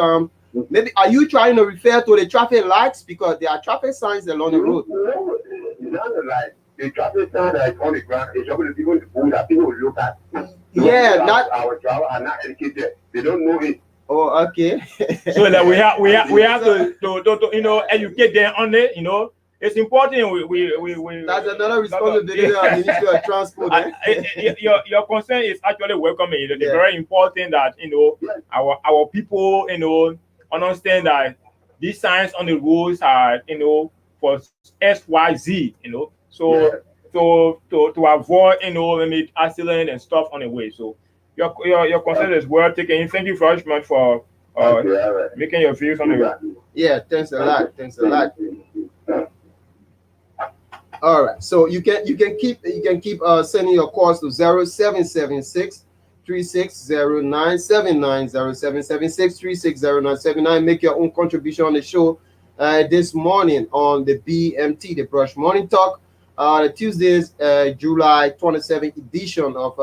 maybe are you trying to refer to the traffic lights, because there are traffic signs along the road? No, it's not like the traffic sign that is on the ground. It's something people that people will look at. Yeah, not our driver are not educated. They don't know it. oh, okay. So that we have to educate them on it. It's important. We That's another responsibility of the Ministry of Transport. Your concern is actually welcome. It's Yeah. very important that our people understand that these signs on the roads are for XYZ. So Yeah. to avoid maybe accident and stuff on the way. So your concern is well taken. Thank you very much for Okay, all right. making your views on the. Yeah, thanks a lot. Thanks a lot. All right. So you can keep sending your calls to 0776 360979, 0776 360979. Make your own contribution on the show this morning on the BMT, the Brush Morning Talk, Tuesday's July 27th edition of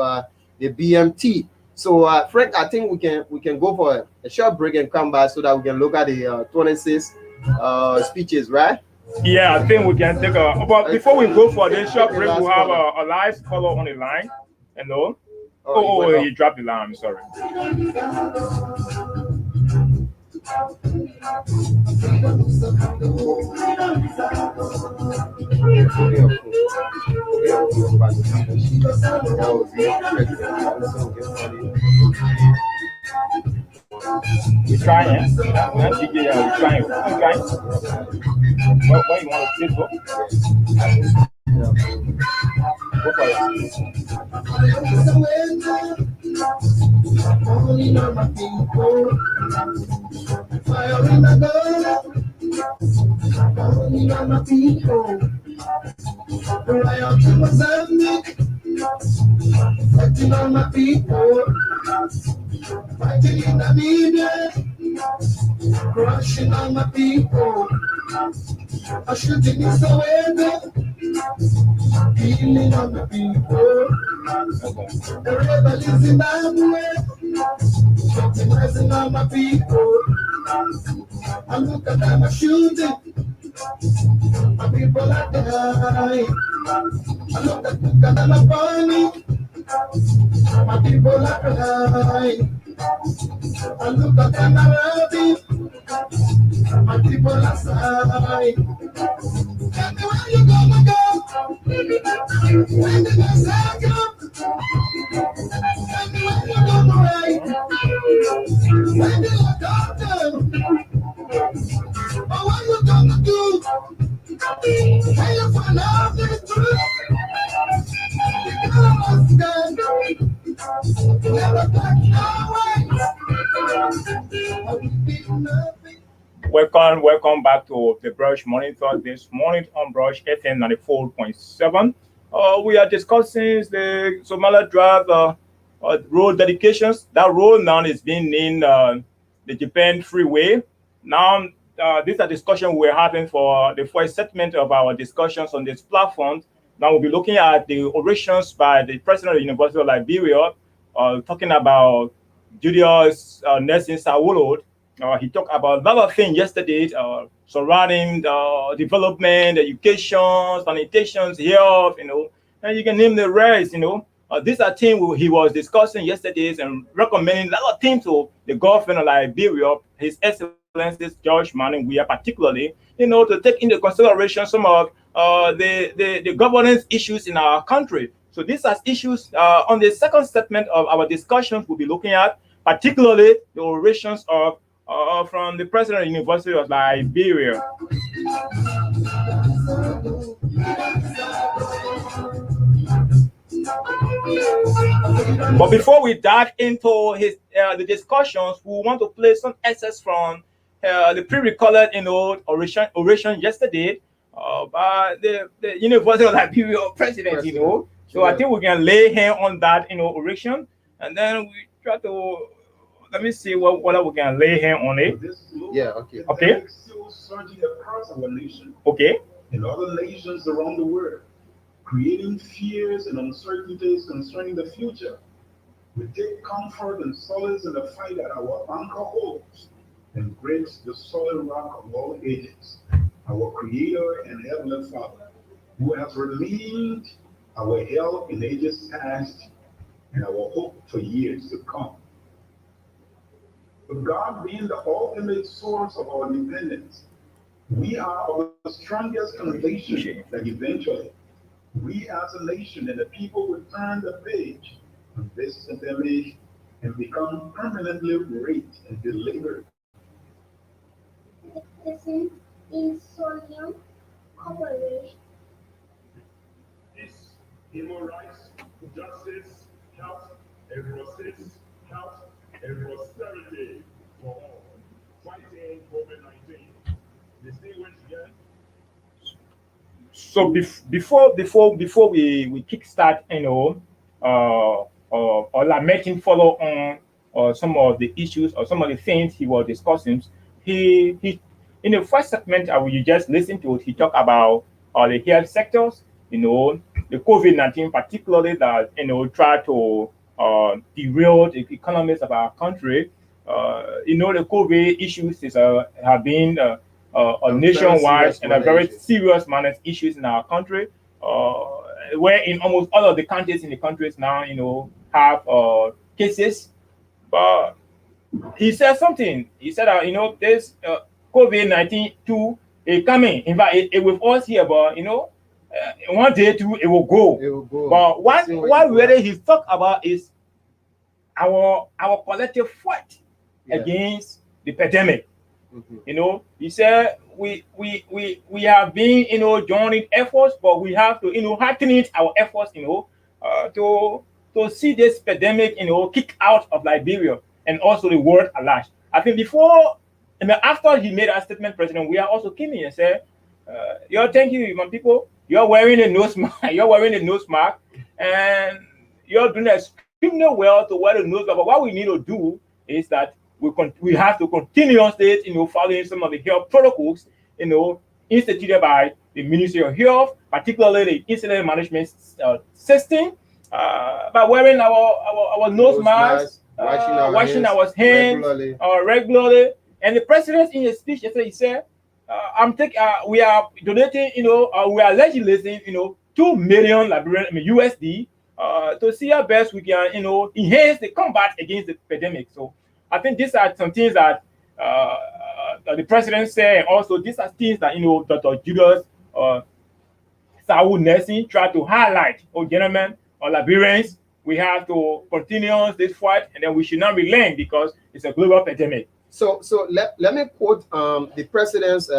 the BMT. So Frank, I think we can go for a short break and come back so that we can look at the 26 speeches, right? Yeah, I think we can take a. But before we go for this short break, last we have caller. a live caller on the line. Hello. Oh, he went You dropped the line. I'm sorry. We're trying. We're trying. What you want to say, bro? Go for it. Only know my people. Fire in the gun. Only know my people. Riot in Mozambique. Fighting on my people. Fighting in Namibia. Crushing on my people. A shooting in Soweto. Killing on my people. The rebel in Zimbabwe. Victimizing all my people. I look at them shooting. My people are dying. I look at them burning. My people are dying. I look at them robbing. My people are dying. Tell me where you gonna go? When the next come? Tell me where you gonna ride? When the lock up down? But what you gonna do? When you find out the truth? You gotta stand. Never back away. I will be nothing. Welcome back to the Brush Morning Talk this morning on Brush FM 94.7. We are discussing the Somala Drive road dedications. That road now is being named the Japan Freeway. Now, this is a discussion we're having for the first segment of our discussions on this platform. Now we'll be looking at the orations by the president of the University of Liberia, talking about Julius Nelson Sawolo. He talked about a lot of things yesterday surrounding development, education, sanitation, health, and you can name the rest, These are things he was discussing yesterday and recommending a lot of things to the government of Liberia, His Excellency Excellencies George Manning Weah, particularly, to take into consideration some of the governance issues in our country. So these are issues on the second segment of our discussions we'll be looking at, particularly the orations of from the President of the University of Liberia. But before we dive into the discussions, we want to play some excerpts from the pre-recorded, oration yesterday by the University of Liberia president. So I think we can lay hand on that, oration, and then we try to let me see what we can lay hand on it. Yeah. Okay. Okay. Still surging across our nation Okay. and other nations around the world, creating fears and uncertainties concerning the future. We take comfort and solace in the fight that our anchor holds and breaks the solid rock of all ages, our Creator and Heavenly Father, who has remained our help in ages past and our hope for years to come. But God being the ultimate source of our dependence, we are of the strongest conviction that eventually we as a nation and the people will turn the page on this pandemic and become permanently raped and delivered. The present Insolium Corporation Is human rights, justice, health, and prosperity for all. Fighting COVID-19. Distinguished guests. So before we kickstart, or lamenting follow on or some of the issues or some of the things he was discussing, he in the first segment you just listened to it, he talked about the health sectors, the COVID-19 particularly that try to derail the economies of our country. The COVID issues have been a nationwide and a very serious manner issues in our country, where in almost all of the countries in the countries now, have cases. But he said something. He said that this COVID-19 too is coming. In fact, it will us here, but one day too it will go. It will go. But what really he talked about is our collective fight against the pandemic. He said we have been joining efforts, but we have to hearten our efforts to see this pandemic kick out of Liberia and also the world at large. I think after he made a statement, President Weah also came in and said, thank you, my people. You're wearing a nose mask. You're wearing a nose mask, and you're doing extremely well to wear the nose mask. But what we need to do is that we have to continuously, following some of the health protocols, instituted by the Ministry of Health, particularly the incident management system, by wearing our nose masks, washing our hands regularly. And the president in his speech yesterday, he said, we are donating, we are legislating, 2 million USD to see how best we can, enhance the combat against the pandemic. So I think these are some things that the president said, and also these are things that Dr. Julius Saul Nelson tried to highlight. Gentlemen, Liberians, we have to continue this fight, and then we should not relent because it's a global pandemic. So let me quote the president's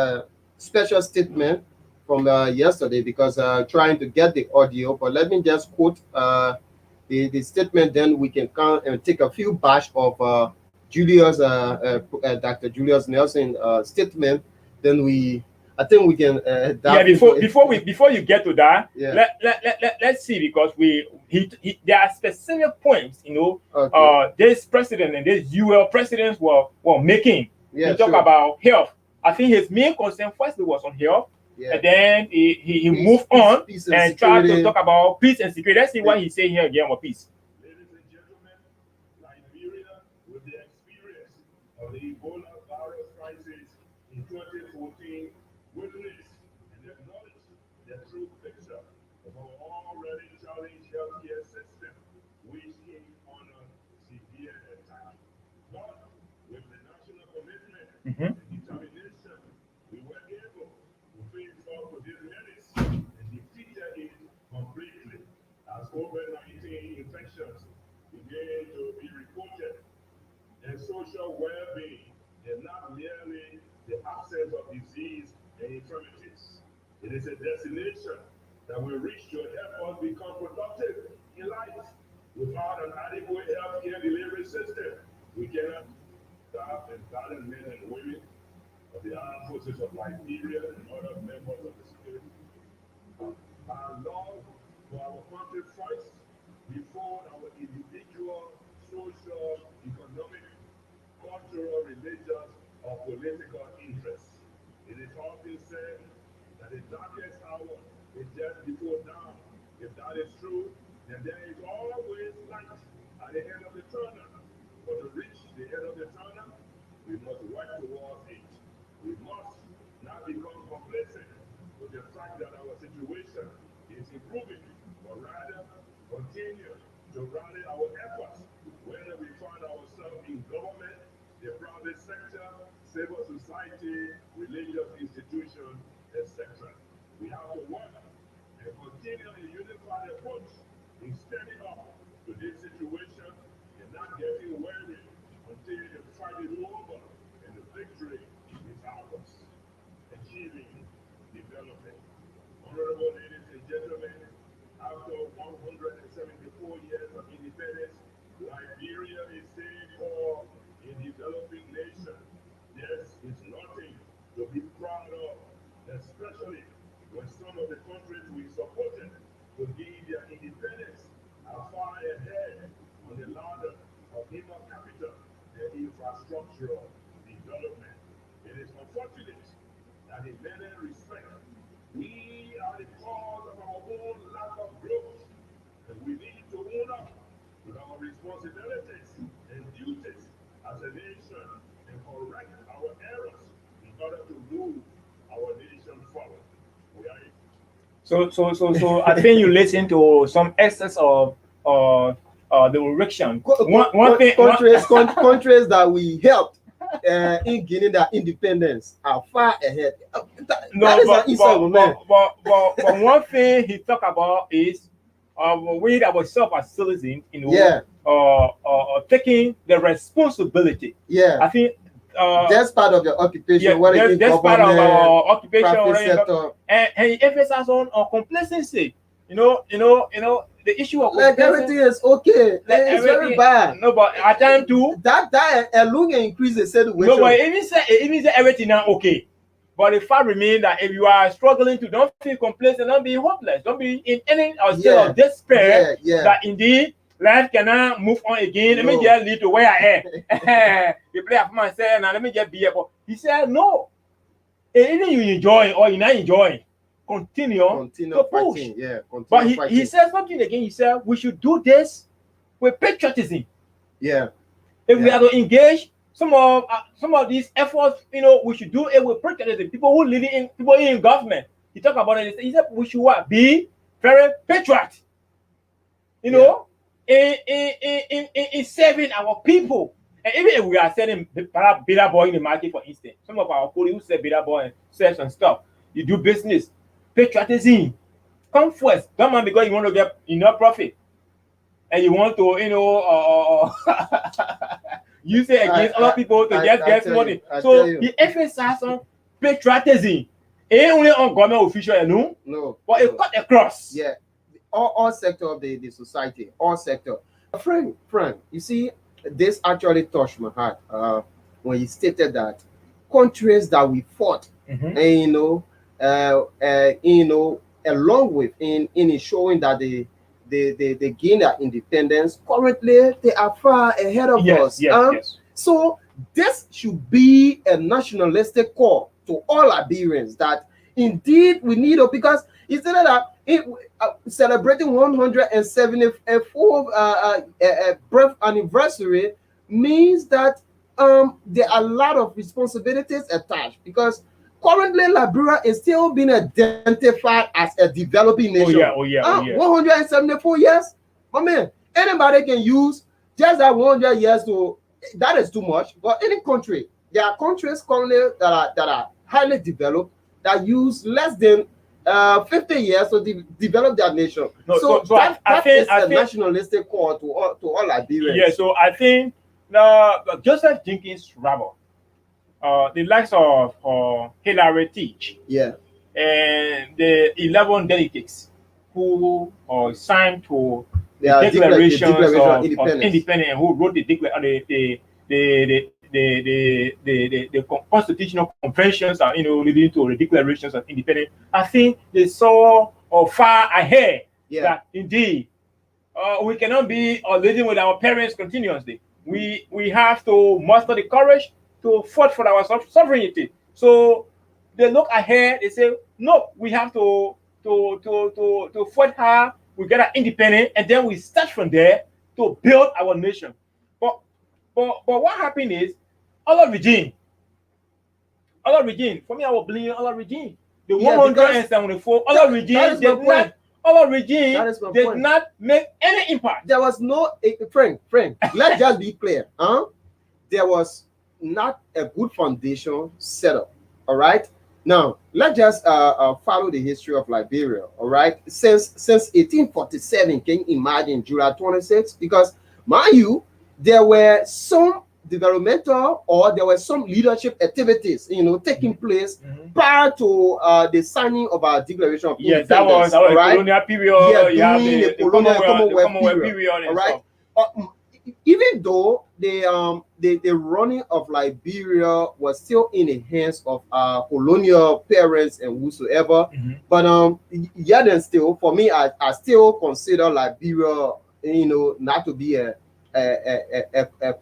special statement from yesterday, because trying to get the audio, but let me just quote the statement, then we can come and take a few batch of Dr. Julius Nelson statement. Then I think we can. Before you get to that, let's see, because there are specific points, this president and this UL presidents were making. He talk about health. I think his main concern firstly was on health, and then he moved on and tried to talk about peace and security. Let's see what he's saying here again about peace. Ladies and gentlemen, Liberia, with the experience of the Ebola virus crisis in 2014, witnessed and acknowledged the true picture of our already challenged healthcare system, which came under severe attack. But with the national commitment It is a destination that we reach to help us become productive in life. Without an adequate healthcare delivery system, we cannot stop and valiant men and women of the armed forces of Liberia and other members of the security. Our love for our country first, before our individual, social, economic, cultural, religious, or political interests. It is often said that the darkest hour is just before dawn. If that is true, then there is always light at the end of the tunnel. But to reach the end of the tunnel, we must work towards it. We must not become complacent with the fact that our situation is improving, but rather continue to rally our efforts, whether we find ourselves in government, the private sector, civil society, religious institutions, etc. We have to work and continue a unified approach in standing up to this situation and not getting weary until the fight is over and the victory is ours. Achieving development. Honorable ladies and gentlemen, after 174 years of independence, Liberia is still called a developing nation. This is nothing to be proud of, especially when some of the countries we supported to gain their independence are far ahead on the ladder of human capital and infrastructural development. It is unfortunate that in many respects, we are the cause of our own lack of growth, and we need to own up to our responsibilities and duties as a nation and correct our errors in order to move our nation forward. We are So I think you listen to some excess of the erection. Countries that we helped in gaining their independence are far ahead. But one thing he talked about is we ourselves as citizens, taking the responsibility. Yeah, I think that's part of your occupation. That's part of our occupation. And he emphasizes on complacency. You know, the issue of like everything is okay. It's very bad. No, but at time too. That alone increase the situation. No, but even say everything now okay. But the fact remains that if you are struggling to, don't feel complacent, don't be hopeless, don't be in any state of despair. That indeed life cannot move on again. Let me just lead to where I am. The player for myself now. Let me just be here. But he said no. Either you enjoy or you're not enjoying. Continue to push. Fighting. But he said something again. He said we should do this with patriotism. Yeah. If we are to engage some of these efforts, we should do it with patriotism. People in government. He talked about it. He said we should be very patriot. In serving our people. And even if we are selling bitter boy in the market, for instance, some of our colleagues who sell bitter boy and sell some stuff, you do business, patriotism, come first. Don't mind because you want to get enough profit, and you want to, use it against other people to just get money. So he emphasized on patriotism. Ain't only on government official, no, but it cut across. Yeah, all sector of the society, all sector. Frank, you see. This actually touched my heart when he stated that countries that we fought, and along with in ensuring that they gain their independence. Currently, they are far ahead of us. Yes. So this should be a nationalistic call to all Liberians that indeed we need it, because it's that celebrating 174th birth anniversary means that there are a lot of responsibilities attached, because currently Liberia is still being identified as a developing nation. 174 years, my man, anybody can use just that 100 years to, that is too much. But any country, there are countries currently that are highly developed that use less than 50 years to develop their nation. I think a nationalistic call to all Liberians. Yeah, so I think Joseph Jenkins Rabo, the likes of Hilary Teach, and the 11 delegates who signed to the Yeah, declarations Declaration of Independence. independence, and who wrote the constitutional conventions and leading to the declarations of independence. I think they saw far ahead that indeed we cannot be living with our parents continuously. We have to muster the courage to fight for our sovereignty. So they look ahead. They say, no, we have to fight hard. We get our independence, and then we start from there to build our nation. But what happened is, other regime. For me, I will blame other regime. The 174 other regime did not make any impact. There was no friend. Let's just be clear. There was not a good foundation set up. All right. Now let's just follow the history of Liberia. All right. Since 1847, can you imagine July 26? Because mind you, there were some developmental or there were some leadership activities, taking place prior to the signing of our Declaration of Independence. Yes, that was our colonial period. Yeah, during the Commonwealth period. All right. Even though the running of Liberia was still in the hands of our colonial parents and whosoever, but yeah, then still, for me, I still consider Liberia, not to be a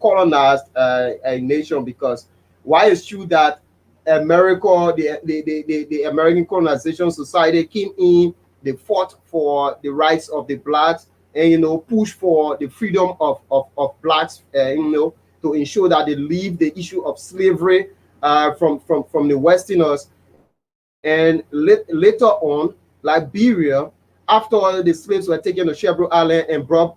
colonized a nation, because why it's true that America, the American Colonization Society came in, they fought for the rights of the blacks, and push for the freedom of blacks, to ensure that they leave the issue of slavery from the Westerners. And later on, Liberia, after all the slaves were taken to Shelburne Island and brought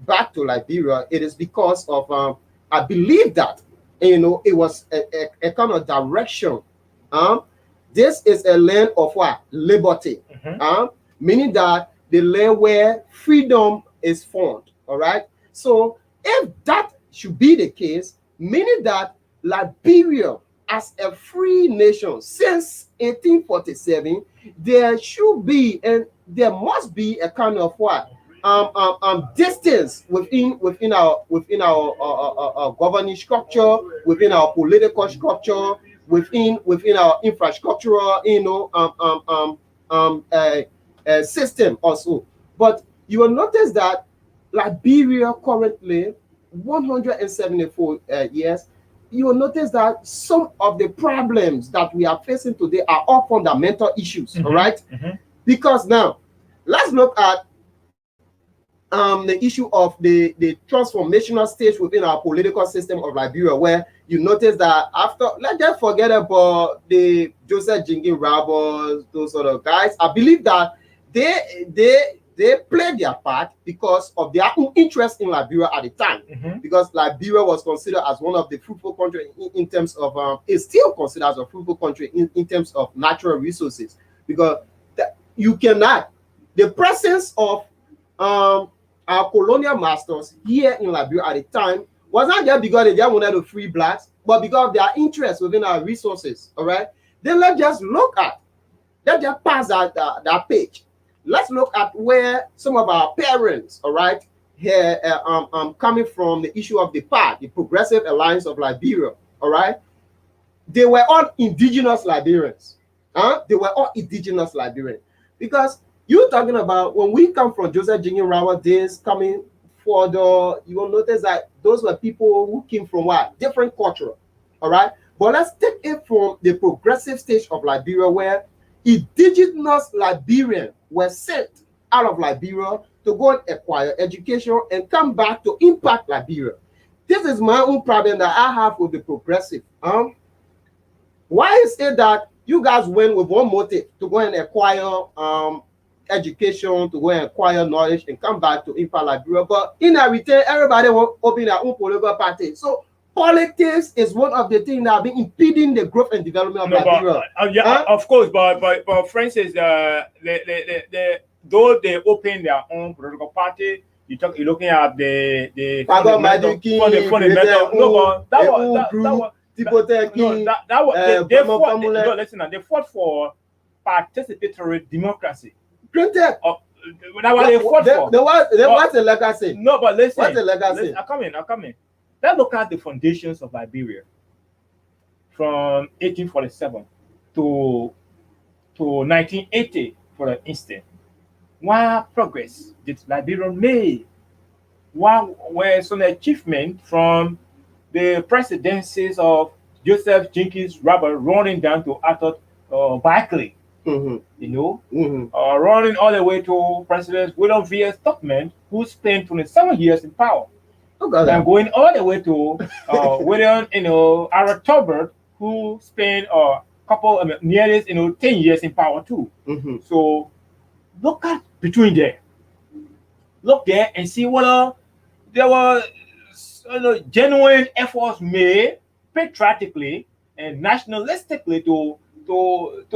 back to Liberia, it is because of I believe that it was a kind of direction. This is a land of what? Liberty. Meaning that the land where freedom is found. All right. So if that should be the case, meaning that Liberia as a free nation since 1847, there should be and there must be a kind of what distance within our governing structure, within our political structure, within our infrastructural system also. But you will notice that Liberia currently 174 years, you will notice that some of the problems that we are facing today are all fundamental issues. All right. Because now let's look at the issue of the transformational stage within our political system of Liberia, where you notice that after, let's just forget about the Joseph Jingin Roberts, those sort of guys. I believe that they played their part because of their own interest in Liberia at the time, because Liberia was considered as one of the fruitful countries in terms of it's still considered as a fruitful country in terms of natural resources, because you cannot, the presence of our colonial masters here in Liberia at the time was not just because they just wanted to free blacks, but because of their interest within our resources. All right. Then let's just pass that page. Let's look at where some of our parents, all right, here coming from the issue of the PAD, the Progressive Alliance of Liberia, all right. They were all indigenous Liberians. They were all indigenous Liberians. Because you're talking about when we come from Joseph Jingin Rawa days coming further, you will notice that those were people who came from what? Different culture. All right. But let's take it from the progressive stage of Liberia, where indigenous Liberians were sent out of Liberia to go and acquire education and come back to impact Liberia. This is my own problem that I have with the progressive. Why is it that you guys went with one motive to go and acquire education, to go and acquire knowledge and come back to impact Liberia, but in a return, everybody will open their own political party? So politics is one of the things that have been impeding the growth and development of Liberia. Yeah, of course, but Francis, though they open their own political party, you're looking at the fundamental. They fought for participatory democracy. Granted. That's what they fought for. What's the legacy? No, but listen. What's the legacy? Listen, I'm coming. Let's look at the foundations of Liberia from 1847 to 1980, for instance. What progress did Liberia make? What were some achievements from the presidencies of Joseph Jenkins Robert running down to Arthur Barkley? Mm-hmm. You know, Mm-hmm. running all the way to President William V. Stockman, who spent 27 years in power. And going all the way to William, Aaron Tolbert, who spent nearly 10 years in power too. Mm-hmm. So look at between there. Look there and see whether there were genuine efforts made patriotically and nationalistically to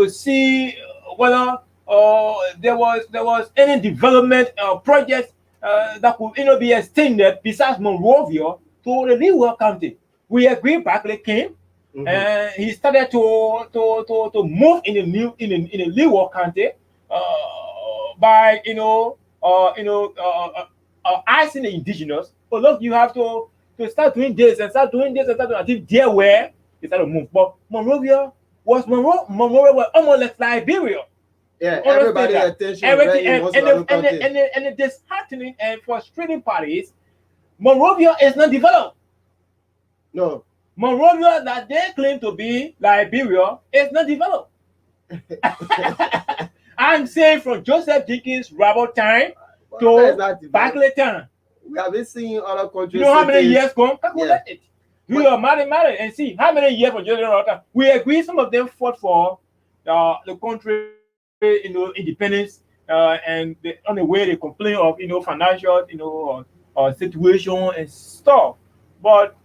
see whether there was any development projects that could be extended besides Monrovia to the Leeward County. We agree Barkley came. Mm-hmm. And he started to move in the Leeward County by asking the indigenous. But look, you have to start doing this and start doing this and start doing. I think there where they started to move. But Monrovia was almost like Liberia. Yeah, everybody's attention. Everything and the disheartening and frustrating part is Monrovia is not developed. No. Monrovia that they claim to be Liberia is not developed. I'm saying from Joseph Jenkins Robert time to Barkley time. We have been seeing other countries. You know how many years come? Calculate it. Do your matter and see how many years for Joseph Robert time. We agree some of them fought for the country, independence, and on the way they complain of financial situation and stuff. But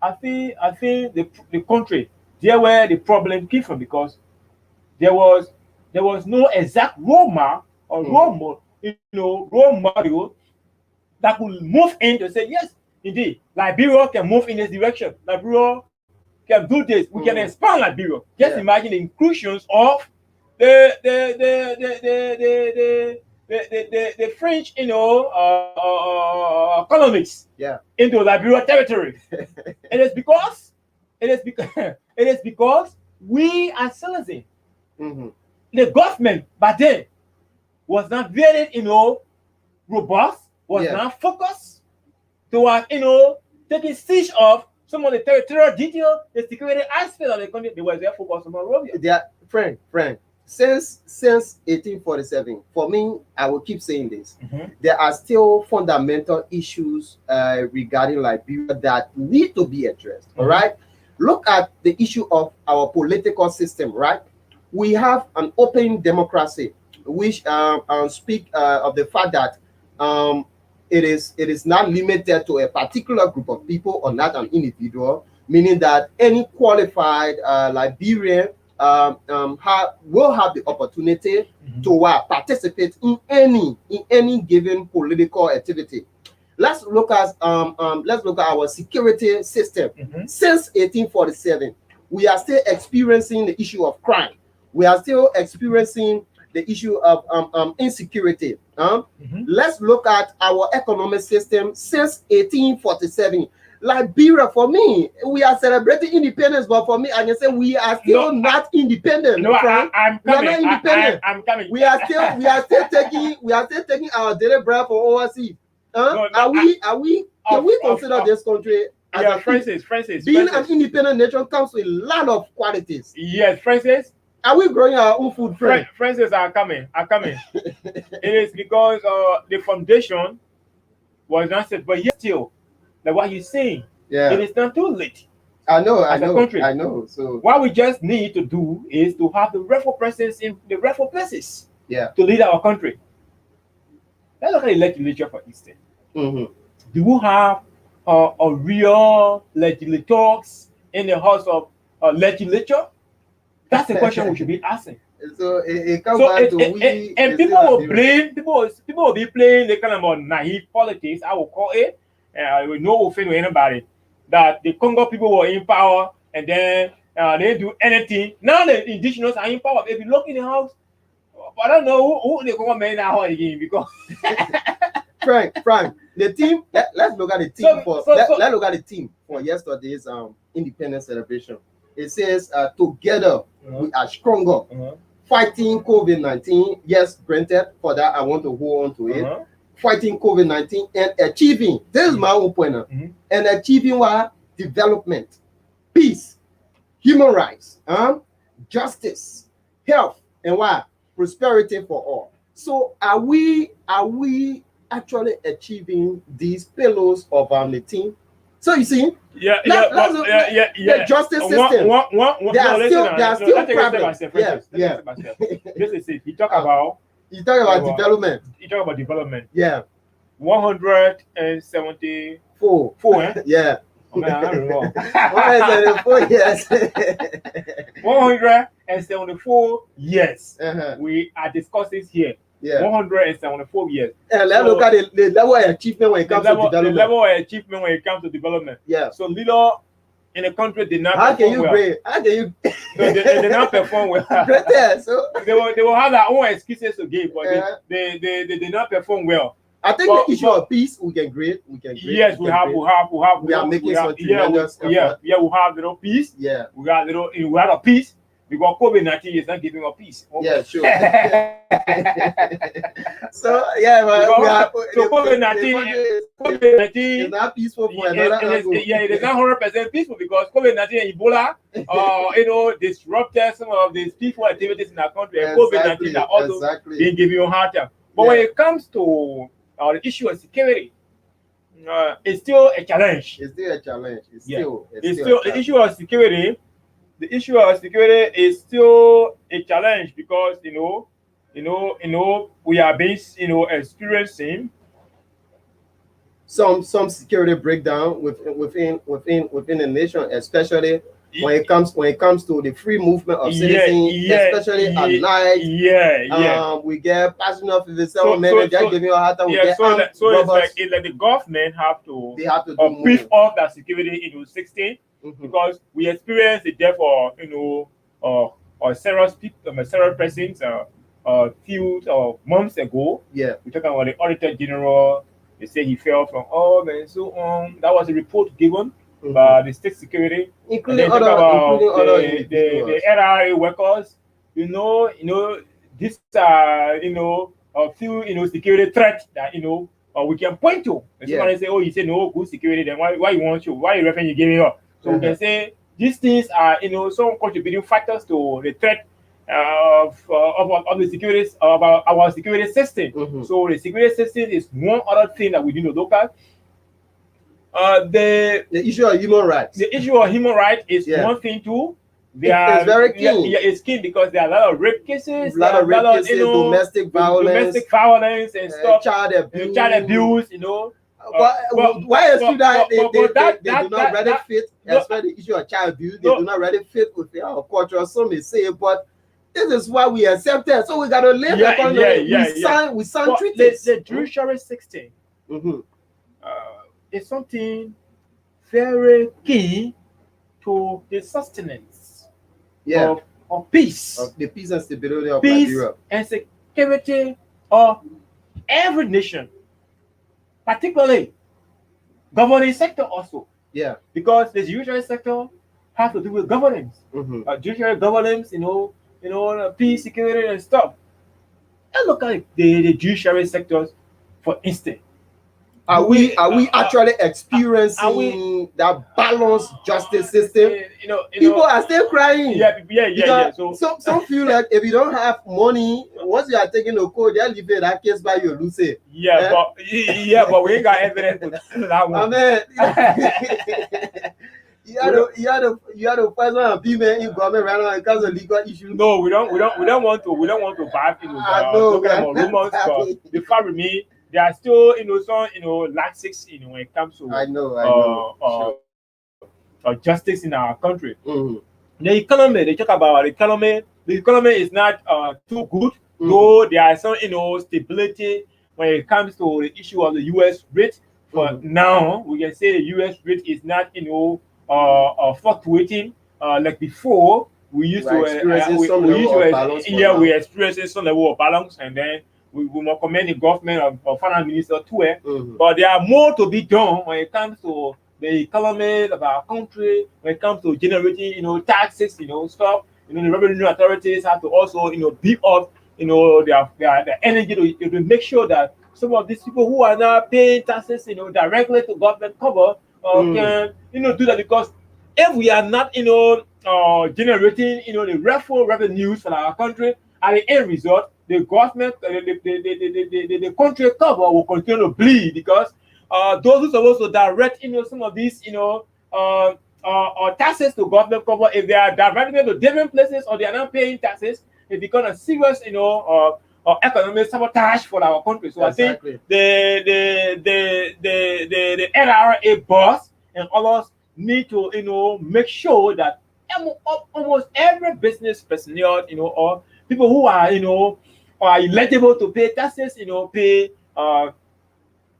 I think the country there where the problem came from, because there was no exact role model that could move in to say yes, indeed, Liberia can move in this direction. Liberia can do this. We can expand Liberia. Just imagine the inclusions of the French, colonists into Liberia territory. It is because we are citizens. Mm-hmm. The government back then was not very, robust, was not focused towards, taking siege of some of the territorial detail, the security aspect of the country. They were there focused on Monrovia. Friend. Since 1847, for me, I will keep saying this. Mm-hmm. There are still fundamental issues regarding Liberia that need to be addressed. Mm-hmm. All right. Look at the issue of our political system. Right. We have an open democracy, which speak of the fact that it is not limited to a particular group of people or not an individual, meaning that any qualified Liberian will have the opportunity to participate in any given political activity. Let's look at our security system. Mm-hmm. Since 1847, we are still experiencing the issue of crime. We are still experiencing the issue of insecurity. Mm-hmm. Let's look at our economic system since 1847. Liberia, for me, we are celebrating independence, but for me, I can say we are still not independent. No, We I'm coming. are not independent. I'm coming. We are still taking our daily bread for overseas. Can we consider this country as Francis, being an independent nation comes with a lot of qualities? Yes, Francis. Are we growing our own food, friend? Francis are coming. It is because the foundation was not set, but yet still, like what you're saying, it is not too late. I know. So what we just need to do is to have the rightful presence in the rightful places. To lead our country. Let's look at the legislature, for instance. Mm-hmm. Do we have a real legislators in the house of legislature? That's the question we should be asking. So it comes back to we. And people will be playing the kind of naive politics, I will call it. With no offense to anybody, that the Congo people were in power, and then They didn't do anything. Now the indigenous are in power. If you look in the house, I don't know who they go man now again because Frank, the team. Let's look at the team let's look at the team for yesterday's independence celebration. It says together we are stronger. Fighting COVID-19. Yes, granted. For that, I want to hold on to it. Fighting COVID-19 and achieving. This is my own point now. And achieving what? Development, peace, human rights, justice, health, and what? Prosperity for all. So are we actually achieving these pillars of the team? So you see, the justice system. They are still problems. This is it. You talk about development. You talk about development. Yeah. 174. Yeah. Oh, man, I don't know. 174 years. 174 years. Uh-huh. We are discussing here. Yeah. 174 years. And let's look at the level of achievement when it comes to development. The level of achievement when it comes to development. Yeah. So little in the country did not How perform can you well. grade? How can you So they did not perform well. Great, so they will have their own excuses to give, but they did not perform well. I think the issue of peace we can grade. Yes, we are making some tremendous effort. we have little peace. Yeah. We have a peace because COVID-19 is not giving us peace. Yeah, sure. So yeah, but COVID-19 is not peaceful for another angle. it is not 100% peaceful because COVID-19 and Ebola, disrupted some of these peaceful activities in our country. And COVID-19 are also being given you a hard time. But when it comes to the issue of security, it's still a challenge. It's still a challenge. It's still the issue of security. The issue of security is still a challenge because we are experiencing some security breakdown within the nation, especially when it comes to the free movement of citizens, especially at night. We get passing off the settlement, just giving you a hard time. It's like the government have to beef up that security in 16 because we experienced the death of several persons a few months ago. Yeah, we're talking about the Auditor General. They say he fell from and so on. That was a report given by the state security, including other the NRA workers. These are a few security threats that we can point to. And somebody say, oh, you say no good security, then why you want you? Why you reckon you giving up? So we can say these things are some contributing factors to the threat of the security of our security system. So the security system is one other thing that we need to look at. The issue of human rights. The issue of human rights is one thing too. It's very keen. It's keen because there are a lot of rape cases, domestic violence, and stuff, child abuse. Why is it that they do not really fit? Especially the issue of child abuse, they do not really fit with our culture. Some may say, but this is why we accept it. So we gotta live accordingly. We sign treaties. The judiciary 16 is something very key to the sustenance of peace. Of the peace and stability of peace Nigeria. And security of every nation, particularly governing sector also. Yeah. Because the judiciary sector has to do with governance. Judiciary governance, peace, security, and stuff. And look at the judiciary sectors, for instance. Are we actually experiencing that balanced justice system? People are still crying. Yeah. So some feel like if you don't have money, once you are taking a court, they'll leave that case by you lose it. But we ain't got evidence to that one. You are the person and female in government right now because of legal issues. No, we don't want to back look at rumors, but the fact with me. There are still, some, laxes, when it comes to justice in our country. The economy, they talk about the economy. The economy is not too good, though there are some, stability when it comes to the issue of the U.S. rate. For now, we can say the U.S. rate is not, fluctuating like before. We used We're to, experiencing some we level used of to, balance for yeah, now. we're experiencing some level of balance, and then we must commend the government of finance minister too. Mhm. But there are more to be done when it comes to the economy of our country, when it comes to generating, taxes, stuff. The revenue authorities have to also, beef up, their energy to make sure that some of these people who are now paying taxes, directly to government cover, can, do that, because if we are not, generating, the revenues for our country, at the end result, the government, the country cover will continue to bleed, because those who are supposed to direct, some of these, taxes to government cover, if they are directing them to different places or they are not paying taxes, it becomes a serious, economic sabotage for our country. So Exactly. I think the NRA boss and others need to, make sure that almost every business personnel, or people who are, are eligible to pay taxes, pay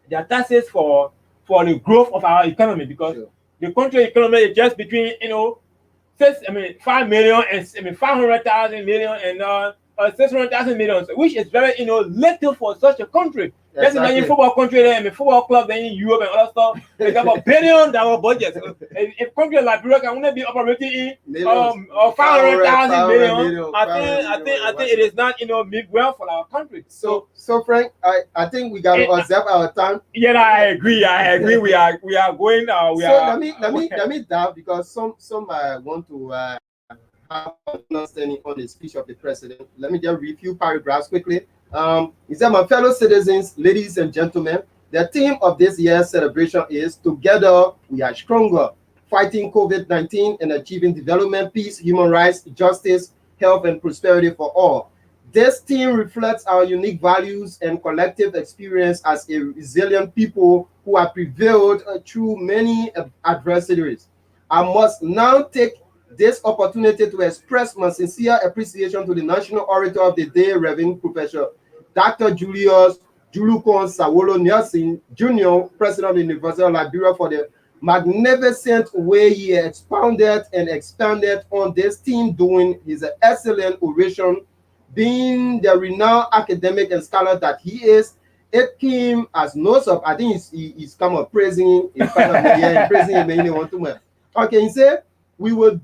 their taxes for the growth of our economy, because Sure. the country economy is just between 5 million and 500,000 million and 600,000 million, which is very little for such a country. Just Exactly. imagine football country there, football club there in Europe and other stuff. They have $1 billion budget. So if country like Liberia can only be operating in Millions. 500,000 million, I 500 think it is not mid well for our country. So Frank, I think we got to observe our time. Yeah, I agree. We are going. Let me dive, because some want to have understanding on the speech of the president. Let me just read a few paragraphs quickly. He said, "My fellow citizens, ladies and gentlemen, the theme of this year's celebration is Together We Are Stronger, fighting COVID-19 and achieving development, peace, human rights, justice, health, and prosperity for all. This theme reflects our unique values and collective experience as a resilient people who have prevailed through many adversities. I must now take this opportunity to express my sincere appreciation to the National Orator of the Day, Reverend Professor Dr. Julius Julukon Sawolo Nelson, Jr., President of the University of Liberia, for the magnificent way he expounded and expanded on this theme during his excellent oration. Being the renowned academic and scholar that he is, it came as no surprise. I think he's kind of praising him, praising him in one too much. Okay, he said, we will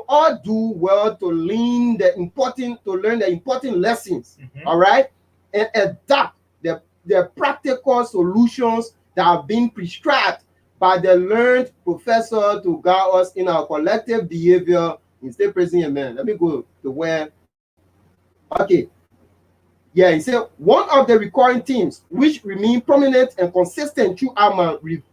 all do well to learn the important lessons, all right, and adapt the practical solutions that have been prescribed by the learned professor to guide us in our collective behavior. Instead, praising a man. Let me go to where. Okay. Yeah, he said one of the recurring themes which remain prominent and consistent throughout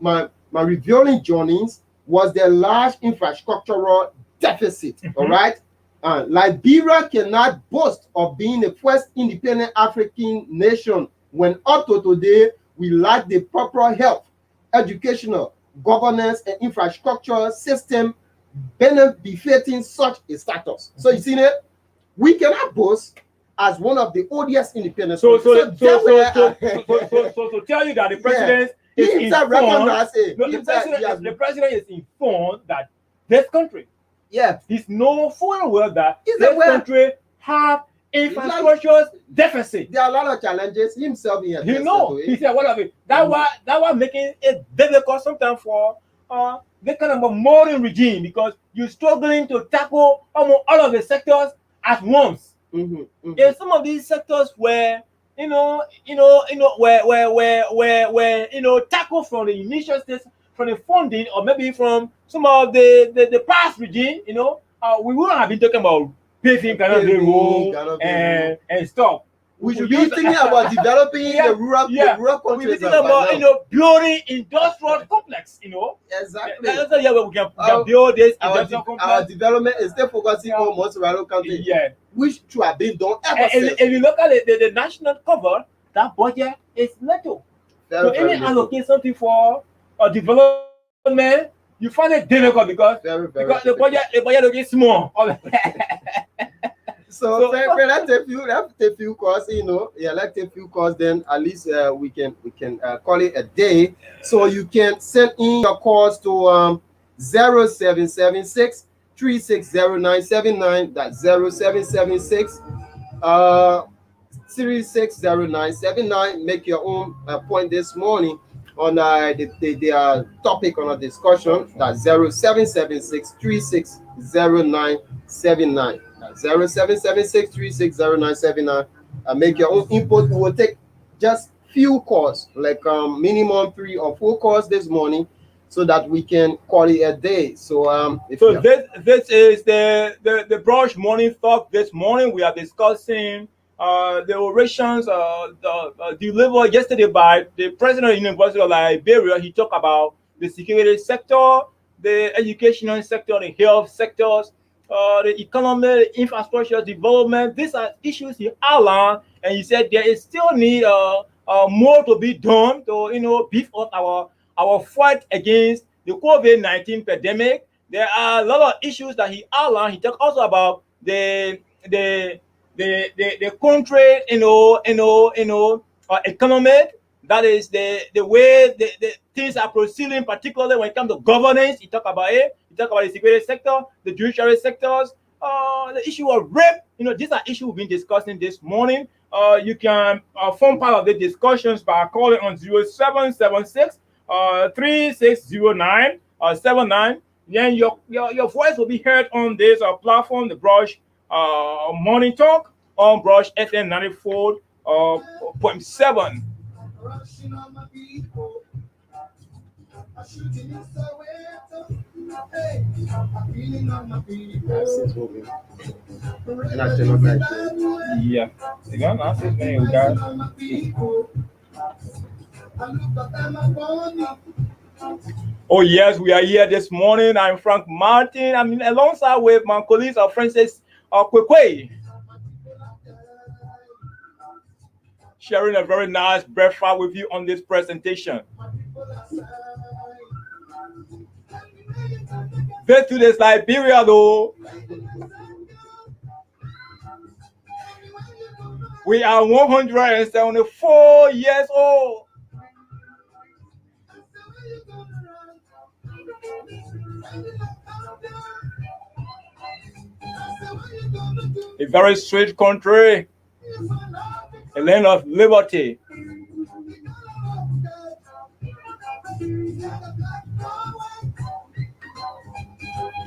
my revealing journeys was the large infrastructural deficit. All right. Liberia cannot boast of being the first independent African nation when up to today we lack the proper health, educational, governance, and infrastructure system befitting such a status. So you see that we cannot boast as one of the oldest independent. So tell you that the president is informed. The president is informed that this country, he's known full well that this country have infrastructure deficit. There are a lot of challenges himself. He said one of it. That was making it difficult sometimes for this kind of a modern regime, because you're struggling to tackle almost all of the sectors at once. In some of these sectors where where tackle from the initial stage, from the funding, or maybe from some of the past regime, we wouldn't have been talking about paving road and stuff. We should be thinking about developing the rural countries. We're thinking about building industrial complex. Exactly. That's we can build this industrial complex. Our development is still focusing on most rural countries. Which should have been done ever since. If you look at the national cover, that budget is little. So any allocate something for development, you find it difficult because the budget is small. So let's take few calls, let's take few calls, then at least we can call it a day. So you can send in your calls to 0776 360979. That's 0776 360979. Make your own point this morning on the topic on a discussion. That's 0776 360979. That's 0776 360979. Make your own input. We will take just few calls, like minimum 3 or 4 calls this morning, so that we can call it a day. So this is the Brush Morning Talk. This morning we are discussing the orations delivered yesterday by the president of the University of Liberia. He talked about the security sector, the educational sector, the health sectors, the economic infrastructure development. These are issues he outlined, and he said there is still need more to be done to beef up our fight against the COVID-19 pandemic. There are a lot of issues that he outlined. He talked also about the country, economic. That is the way the things are proceeding, particularly when it comes to governance. He talked about it. He talked about the security sector, the judiciary sectors, the issue of rape. These are issues we've been discussing this morning. You can form part of the discussions by calling on 0776 360979. Then your voice will be heard on this platform, the Brush Morning Talk on Brush FM 94.7. Rushing on my people, I'm shooting in Soweto. Hey, I'm feeling on my people. Yeah, you got answers, man. You got. Oh yes, we are here this morning. I'm Frank Martin. I'm alongside with my colleagues, Francis Kwekwe, sharing a very nice breakfast with you on this presentation. This to this Liberia, though. We are 174 years old. A very sweet country, a land of liberty.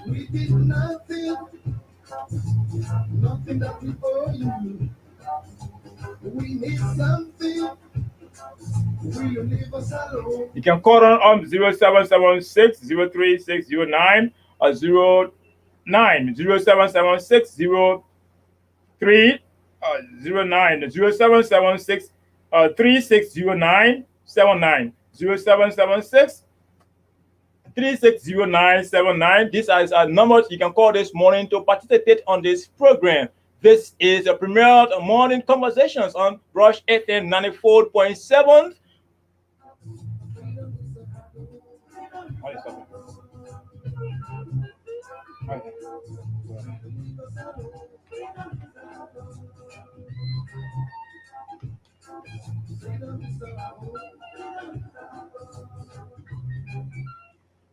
We did nothing that we owe you. We need something. Will you leave us alone? You can call on 0776 03609 or 0776 03 09 0776 360979 0776 360979. These are our numbers you can call this morning to participate on this program. This is a premiere morning conversations on Brush FM 94.7.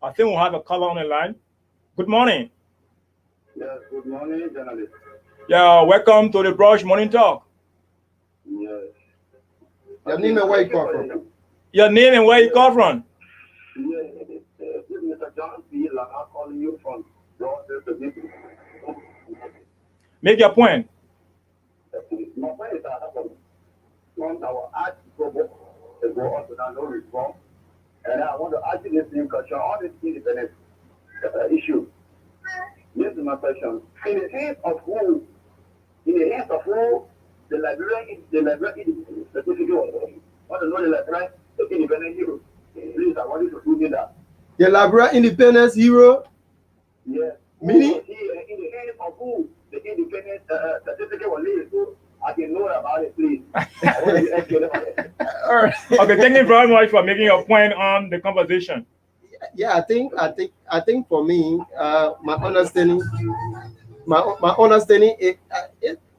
I think we'll have a caller on the line. Good morning. Yes, good morning, journalist. Yeah, welcome to the Brush Morning Talk. Yes. Your name and where you come from? Your name and where you come from? Yes, this is Mr. John P. I'm calling you from Rochester. Make your point. My point is that from our art program to go on to that no reform, and I want to ask you this same question on this independent issue. This is my question. In the hands of who? The Liberian certificate want to know the Liberian independent hero. Please, I want you to do me that. The Liberian independence hero? Yes. Meaning? In the hands of who the independent certificate was laid, so I can know about it, please. I want you to ask you about it. All right. Okay, thank you very much for making your point on the conversation. Yeah, I think for me, my understanding,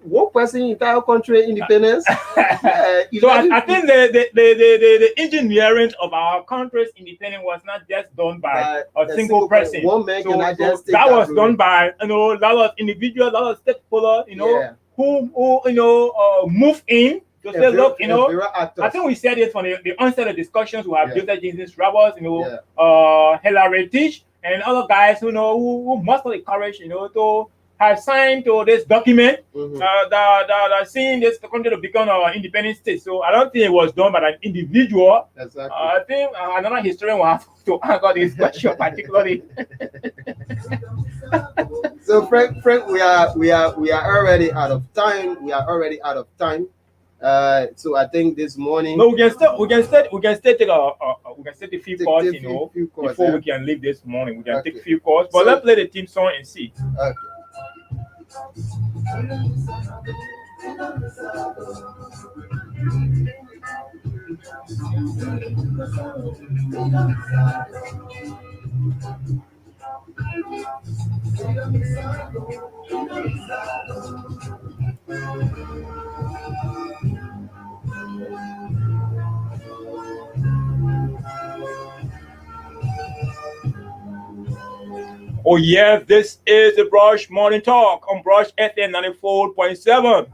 one person entire country independence. Yeah, So I think the engineering of our country's independence was not just done by a single person. One man cannot just take that was glory. done by a lot of individuals, a lot of stakeholders, Yeah. who move in to say, look, I think we said it from the onset of discussions. We have Joseph Jesus Roberts, Hillary Teach, and other guys who muster the courage, to have signed to this document that seeing this country to become an independent state. So I don't think it was done by an individual. Exactly. I think another historian will have to answer this question particularly. So Frank, we are already out of time. So I think this morning. No, we can still take a few calls, before we can leave this morning. We can take a few calls, but let's play the theme song and see. Okay. Oh yeah, this is the Brush Morning Talk on Brush FM 94.7.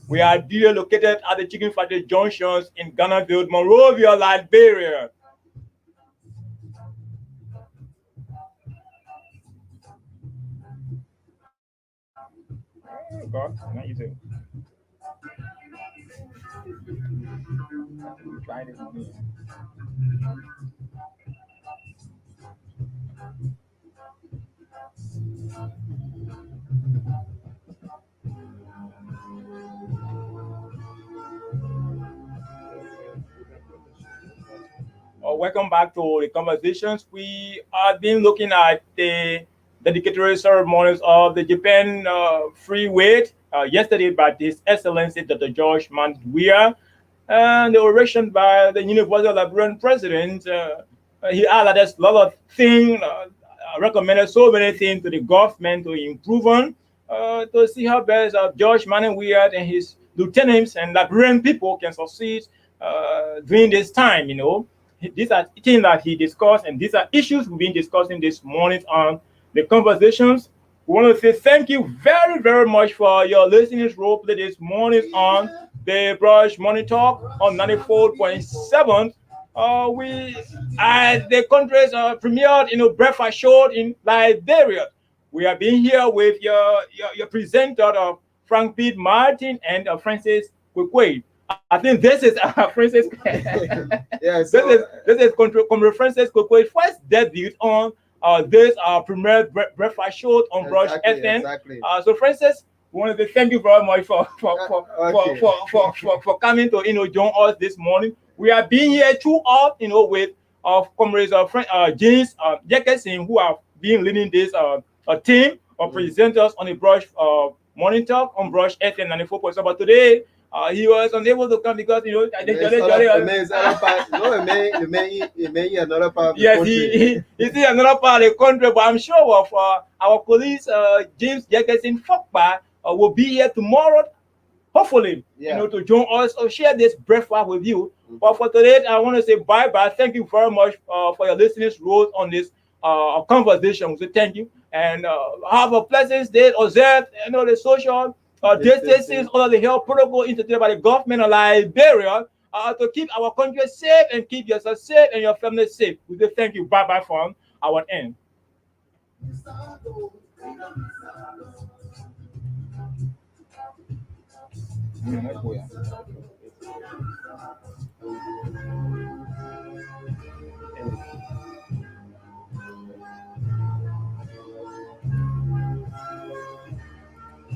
We are here located at the Chicken Factory Junctions in Ghana-Ville, Monrovia, Liberia. Oh God, not easy. Try this again. Welcome back to the conversations. We have been looking at the dedicatory ceremonies of the Japan Free Weight yesterday by His Excellency Dr. George Manweir, and the oration by the Universal Liberian President. He added a lot of things, recommended so many things to the government to improve on, to see how best George Manweir and his lieutenants and Liberian people can succeed during this time. These are things that he discussed, and these are issues we've been discussing this morning on the conversations. We want to say thank you very, very much for your listening role play this morning on the Brush Morning Talk on 94.7. We at the country's premiered, breakfast show in Liberia. We have been here with your presenter, Frank Pete Martin and Francis Kwekwe. I think this is Francis. Yes, this is Comrade Francis Kwekwe's first debut on this premier breakfast show on Brush FM. Exactly. So Francis, we want to say thank you very much for coming to join us this morning. We have been here throughout, with comrades James Jackerson, who have been leading this team of presenters on the Brush Morning Talk on Brush FM 94.7. But today, he was unable to come because another part of the yes, country. he's in another part of the country. But I'm sure of our colleagues, James Jackerson Fokpa, will be here tomorrow, hopefully, to join us or share this breakfast with you. But for today, I want to say bye-bye. Thank you very much for your listening roles on this conversation. So thank you, and have a pleasant day. Observe, the social distances, all of the health protocol instituted by the government of Liberia to keep our country safe and keep yourself safe and your family safe. We say thank you. Bye-bye from our end.